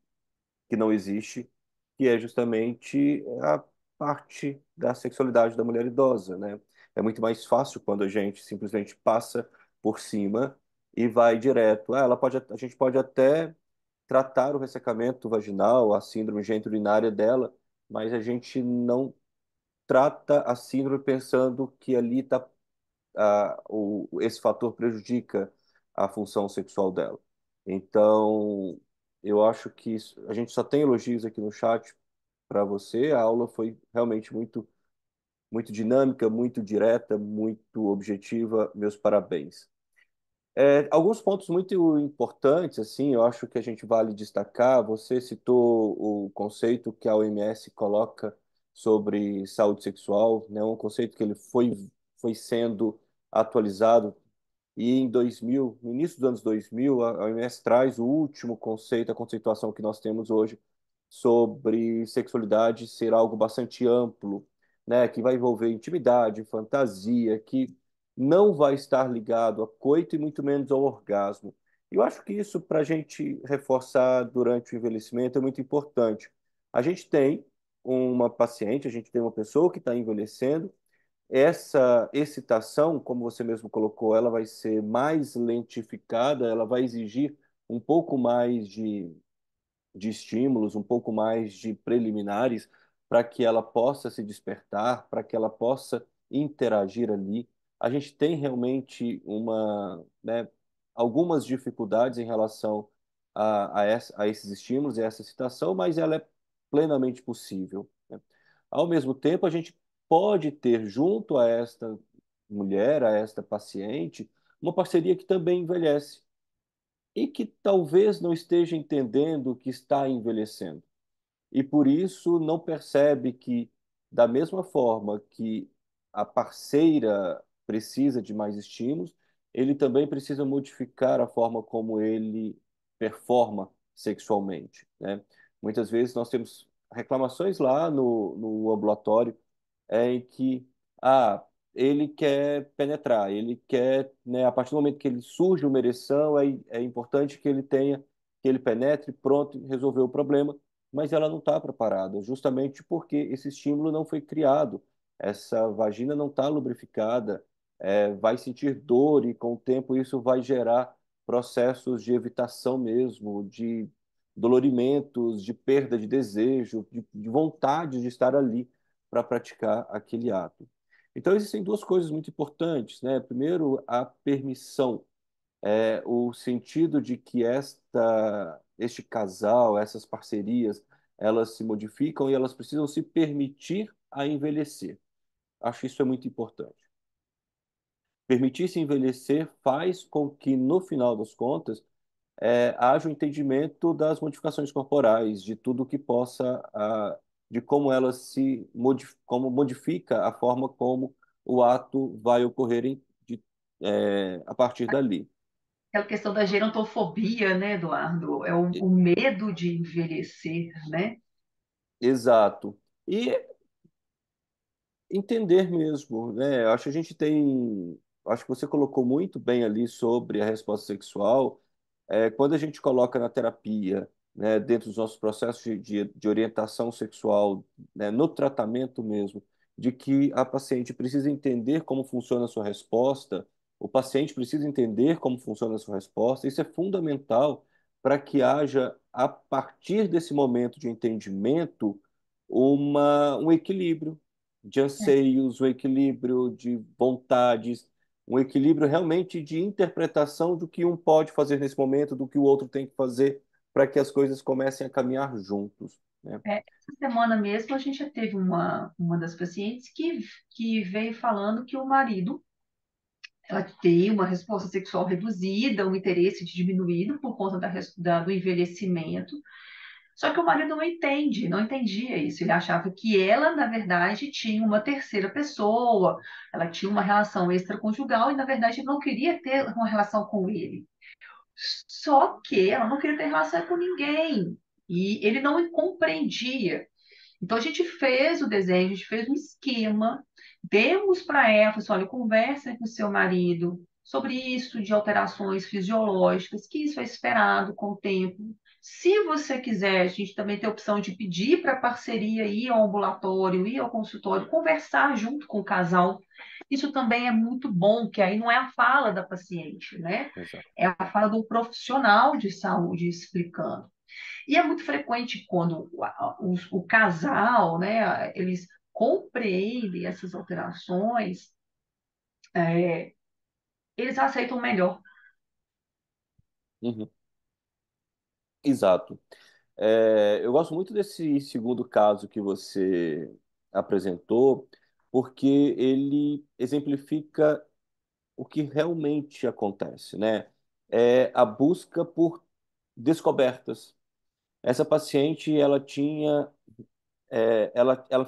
existe, que é justamente a parte da sexualidade da mulher idosa, né? É muito mais fácil quando a gente simplesmente passa por cima e vai direto. A gente pode até tratar o ressecamento vaginal, a síndrome geniturinária dela, mas a gente não trata a síndrome pensando que ali está esse fator prejudica a função sexual dela. Então, eu acho que a gente só tem elogios aqui no chat para você. A aula foi realmente muito dinâmica, muito direta, muito objetiva. Meus parabéns. Alguns pontos muito importantes, assim, eu acho que a gente vale destacar. Você citou o conceito que a OMS coloca sobre saúde sexual, né? Um conceito que ele foi sendo atualizado e em 2000, no início dos anos 2000, a OMS traz o último conceito, a conceituação que nós temos hoje sobre sexualidade ser algo bastante amplo, né, que vai envolver intimidade, fantasia, que não vai estar ligado a coito e muito menos ao orgasmo. Eu acho que isso, para a gente reforçar durante o envelhecimento, é muito importante. A gente tem uma paciente, a gente tem uma pessoa que está envelhecendo, essa excitação, como você mesmo colocou, ela vai ser mais lentificada, ela vai exigir um pouco mais de estímulos, um pouco mais de preliminares, para que ela possa se despertar, para que ela possa interagir ali. A gente tem realmente né, algumas dificuldades em relação a esses estímulos e a essa excitação, mas ela é plenamente possível, né? Ao mesmo tempo, a gente pode ter junto a esta mulher, a esta paciente, uma parceria que também envelhece e que talvez não esteja entendendo que está envelhecendo. E por isso não percebe que, da mesma forma que a parceira precisa de mais estímulos, ele também precisa modificar a forma como ele performa sexualmente, né? Muitas vezes nós temos reclamações lá no ambulatório em que ele quer penetrar, ele quer, né, a partir do momento que ele surge uma ereção, é importante que ele tenha, que ele penetre, pronto, resolveu o problema, mas ela não está preparada, justamente porque esse estímulo não foi criado, essa vagina não está lubrificada, vai sentir dor e com o tempo isso vai gerar processos de evitação mesmo, de dolorimentos, de perda de desejo, de vontade de estar ali para praticar aquele ato. Então, existem duas coisas muito importantes, né? Primeiro, a permissão, o sentido de que este casal, essas parcerias, elas se modificam e elas precisam se permitir a envelhecer. Acho isso é muito importante. Permitir-se envelhecer faz com que, no final das contas, haja um entendimento das modificações corporais, de tudo que possa, de como elas como modifica a forma como o ato vai ocorrer a partir dali. Aquela questão da gerontofobia, né, Eduardo? É o medo de envelhecer, né? Exato. E entender mesmo, né? Acho que a gente tem, acho que você colocou muito bem ali sobre a resposta sexual. Quando a gente coloca na terapia, né, dentro dos nossos processos de orientação sexual, né, no tratamento mesmo, de que a paciente precisa entender como funciona a sua resposta, o paciente precisa entender como funciona a sua resposta, isso é fundamental para que haja, a partir desse momento de entendimento, um equilíbrio de anseios, um equilíbrio de vontades, um equilíbrio realmente de interpretação do que um pode fazer nesse momento, do que o outro tem que fazer, para que as coisas comecem a caminhar juntos. né? Essa semana mesmo a gente já teve uma das pacientes que veio falando que o marido, ela tem uma resposta sexual reduzida, um interesse diminuído por conta do envelhecimento. Só que o marido não entendia isso. Ele achava que ela, na verdade, tinha uma terceira pessoa, ela tinha uma relação extraconjugal e, na verdade, não queria ter uma relação com ele. Só que ela não queria ter relação com ninguém. E ele não compreendia. Então a gente fez o desenho, a gente fez um esquema, demos para ela, falou assim, olha, conversa com seu marido sobre isso, de alterações fisiológicas, que isso é esperado com o tempo. Se você quiser, a gente também tem a opção de pedir para a parceria ir ao ambulatório, ir ao consultório, conversar junto com o casal. Isso também é muito bom, que aí não é a fala da paciente, né? Exato. É a fala do profissional de saúde explicando. E é muito frequente quando o casal, né, eles compreendem essas alterações, é, eles aceitam melhor. Uhum. Exato. Eu gosto muito desse segundo caso que você apresentou, porque ele exemplifica o que realmente acontece, né? É a busca por descobertas. Essa paciente, ela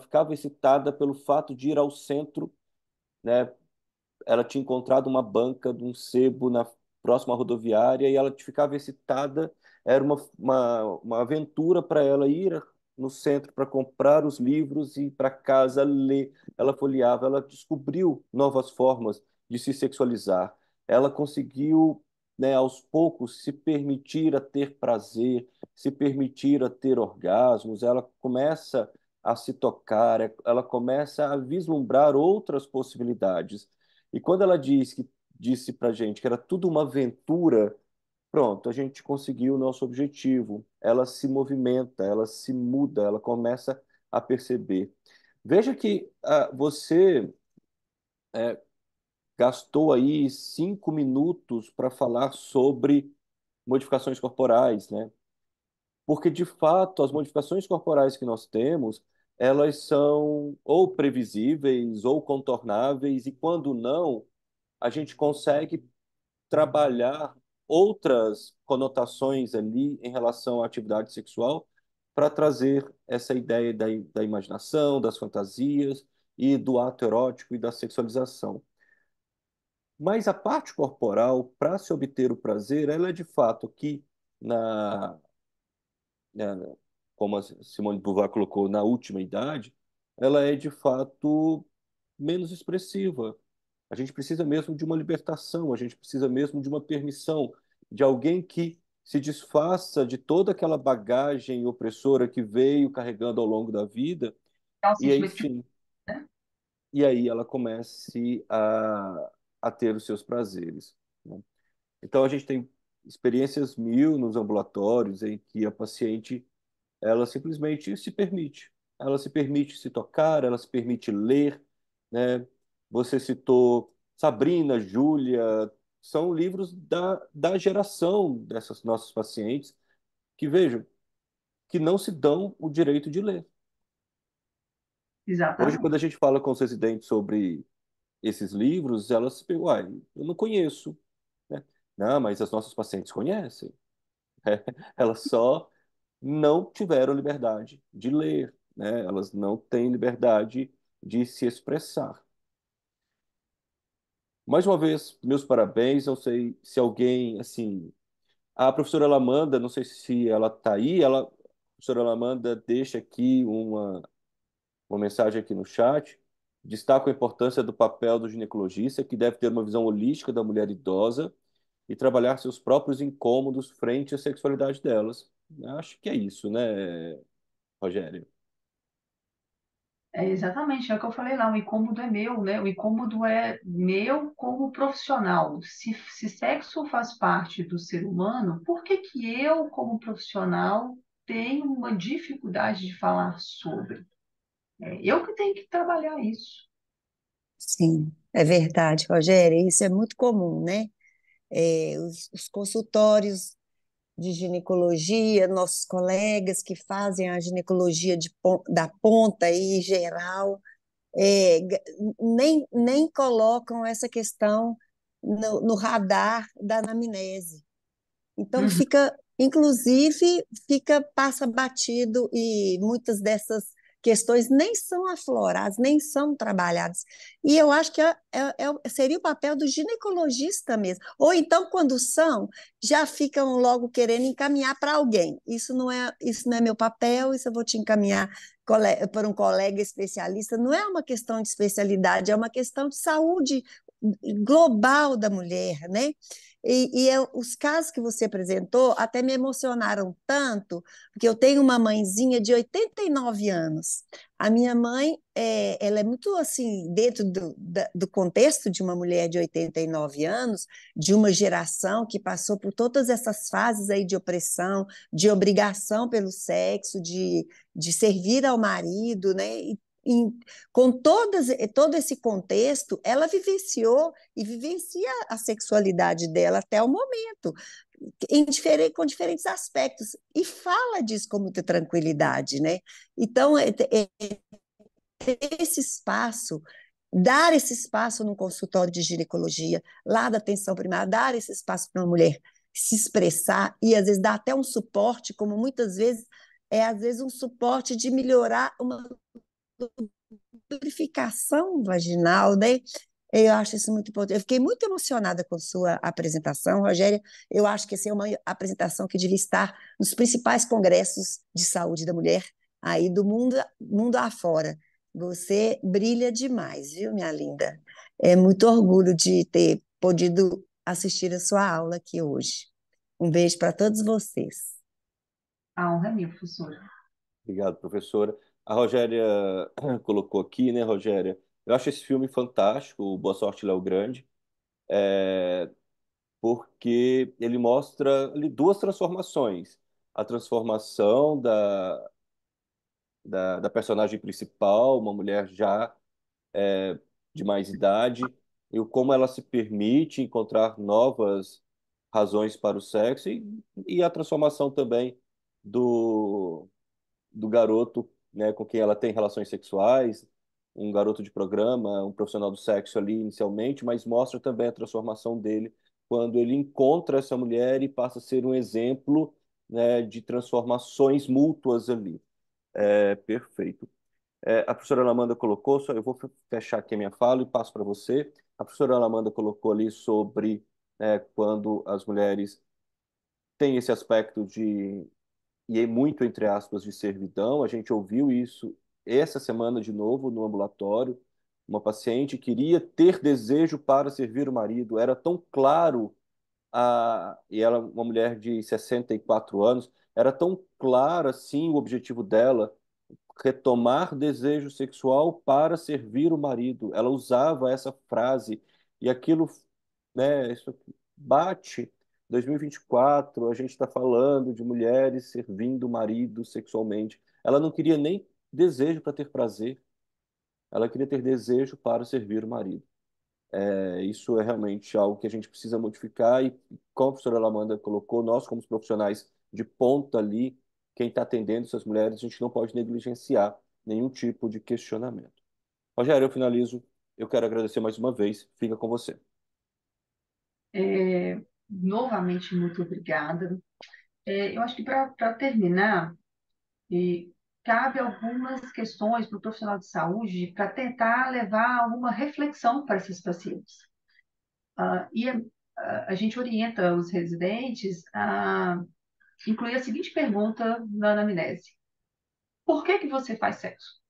ficava excitada pelo fato de ir ao centro, né? Ela tinha encontrado uma banca de um sebo na próxima rodoviária e ela ficava excitada. Era uma aventura para ela ir no centro para comprar os livros e ir para casa ler. Ela folheava, ela descobriu novas formas de se sexualizar. Ela conseguiu, né, aos poucos, se permitir a ter prazer, se permitir a ter orgasmos. Ela começa a se tocar, ela começa a vislumbrar outras possibilidades. E quando ela disse para gente que era tudo uma aventura, pronto, a gente conseguiu o nosso objetivo. Ela se movimenta, ela se muda, ela começa a perceber. Veja que você gastou aí 5 minutos para falar sobre modificações corporais, né? Porque, de fato, as modificações corporais que nós temos, elas são ou previsíveis ou contornáveis, e quando não, a gente consegue trabalhar outras conotações ali em relação à atividade sexual para trazer essa ideia da imaginação, das fantasias e do ato erótico e da sexualização. Mas a parte corporal, para se obter o prazer, ela é de fato que, na, na- como a Simone de Beauvoir colocou, na última idade, ela é de fato menos expressiva. A gente precisa mesmo de uma libertação, a gente precisa mesmo de uma permissão, de alguém que se desfaça de toda aquela bagagem opressora que veio carregando ao longo da vida, É um e aí sentimento de, sim, né? e aí ela comece a ter os seus prazeres, né? Então a gente tem experiências mil nos ambulatórios em que a paciente ela simplesmente se permite. Ela se permite se tocar, ela se permite ler, né? Você citou Sabrina, Júlia, são livros da geração dessas nossas pacientes que, vejam, que não se dão o direito de ler. Hoje, quando a Exatamente. gente fala com os residentes sobre esses livros, elas se perguntam, uai, eu não conheço, né? Não, mas as nossas pacientes conhecem. Elas só não tiveram liberdade de ler, né? Elas não têm liberdade de se expressar. Mais uma vez, meus parabéns. Não sei se alguém, assim, a professora Lamanda, não sei se ela está aí, a professora Lamanda deixa aqui uma mensagem aqui no chat. Destaca a importância do papel do ginecologista, que deve ter uma visão holística da mulher idosa e trabalhar seus próprios incômodos frente à sexualidade delas. Acho que é isso, né, Rogério? É exatamente, é o que eu falei lá, o incômodo é meu, né? O incômodo é meu como profissional. Se sexo faz parte do ser humano, por que que eu, como profissional, tenho uma dificuldade de falar sobre? É eu que tenho que trabalhar isso. Sim, é verdade, Rogério. Isso é muito comum, né? Os consultórios de ginecologia, nossos colegas que fazem a ginecologia da ponta aí, geral, nem colocam essa questão no radar da anamnese. Então Uhum. passa batido e muitas dessas questões nem são afloradas, nem são trabalhadas. E eu acho que seria o papel do ginecologista mesmo. Ou então, quando são, já ficam logo querendo encaminhar para alguém. Isso não é meu papel, isso eu vou te encaminhar para um colega especialista. Não é uma questão de especialidade, é uma questão de saúde global da mulher, né? Os casos que você apresentou até me emocionaram tanto, porque eu tenho uma mãezinha de 89 anos. A minha mãe, ela é muito assim, dentro do contexto de uma mulher de 89 anos, de uma geração que passou por todas essas fases aí de opressão, de obrigação pelo sexo, de servir ao marido, né? Em, com todo esse contexto, ela vivenciou e vivencia a sexualidade dela até o momento, com diferentes aspectos, e fala disso com muita tranquilidade, né? Então, esse espaço, dar esse espaço no consultório de ginecologia, lá da atenção primária, dar esse espaço para uma mulher se expressar e às vezes dar até um suporte, como muitas vezes às vezes um suporte de melhorar uma lubrificação vaginal, né? Eu acho isso muito importante. Eu fiquei muito emocionada com sua apresentação, Rogéria. Eu acho que essa é uma apresentação que devia estar nos principais congressos de saúde da mulher aí do mundo afora. Você brilha demais, viu, minha linda? É muito orgulho de ter podido assistir a sua aula aqui hoje. Um beijo para todos vocês. A honra é minha, professora. Obrigado, professora. A Rogéria colocou aqui, né, Rogéria? Eu acho esse filme fantástico, o Boa Sorte, Léo Grande, porque ele mostra ali duas transformações. A transformação da personagem principal, uma mulher já de mais idade, e o como ela se permite encontrar novas razões para o sexo, e a transformação também do do garoto, né, com quem ela tem relações sexuais, um garoto de programa, um profissional do sexo ali inicialmente, mas mostra também a transformação dele quando ele encontra essa mulher e passa a ser um exemplo, né, de transformações mútuas ali. Perfeito. A professora Lamanda colocou, só eu vou fechar aqui a minha fala e passo para você. A professora Lamanda colocou ali sobre, quando as mulheres têm esse aspecto de e é muito, entre aspas, de servidão. A gente ouviu isso essa semana de novo no ambulatório. Uma paciente queria ter desejo para servir o marido. Era tão claro, e ela, uma mulher de 64 anos, era tão claro assim o objetivo dela, retomar desejo sexual para servir o marido. Ela usava essa frase e aquilo, né, isso bate. 2024, a gente está falando de mulheres servindo o marido sexualmente. Ela não queria nem desejo para ter prazer, ela queria ter desejo para servir o marido. Isso é realmente algo que a gente precisa modificar e, como a professora Lamanda colocou, nós, como os profissionais de ponta ali, quem está atendendo essas mulheres, a gente não pode negligenciar nenhum tipo de questionamento. Rogério, eu finalizo. Eu quero agradecer mais uma vez. Fica com você. Novamente, muito obrigada. Eu acho que para terminar, e cabe algumas questões para o profissional de saúde para tentar levar alguma reflexão para esses pacientes. A gente orienta os residentes a incluir a seguinte pergunta na anamnese: por que que você faz sexo?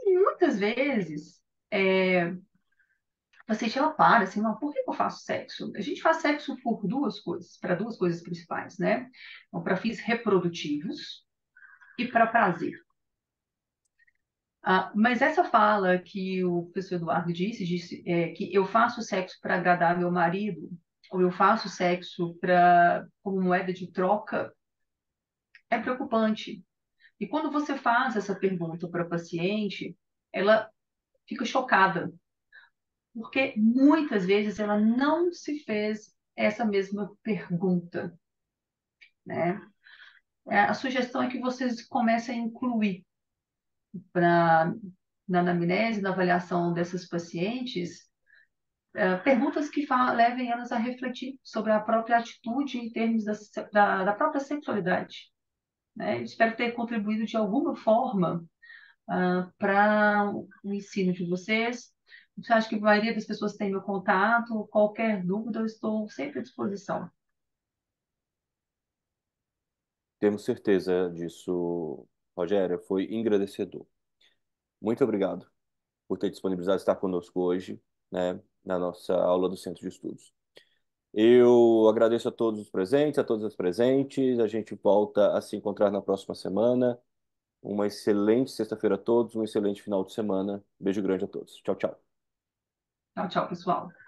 E muitas vezes, a paciente ela para assim, não, por que que eu faço sexo? A gente faz sexo por duas coisas, para duas coisas principais, né? Então, para fins reprodutivos e para prazer. Mas essa fala que o professor Eduardo disse que eu faço sexo para agradar meu marido, ou eu faço sexo como moeda de troca, é preocupante. E quando você faz essa pergunta para a paciente, ela fica chocada, porque muitas vezes ela não se fez essa mesma pergunta, né? A sugestão é que vocês comecem a incluir na anamnese, na avaliação dessas pacientes, perguntas que levem elas a refletir sobre a própria atitude em termos da própria sexualidade, né? Eu espero ter contribuído de alguma forma para o ensino de vocês. Eu acho que a maioria das pessoas tem meu contato. Qualquer dúvida, eu estou sempre à disposição. Temos certeza disso, Rogério. Foi engrandecedor. Muito obrigado por ter disponibilizado estar conosco hoje, né, na nossa aula do Centro de Estudos. Eu agradeço a todos os presentes, a todas as presentes. A gente volta a se encontrar na próxima semana. Uma excelente sexta-feira a todos, um excelente final de semana. Beijo grande a todos. Tchau, tchau. Tchau, tchau, pessoal.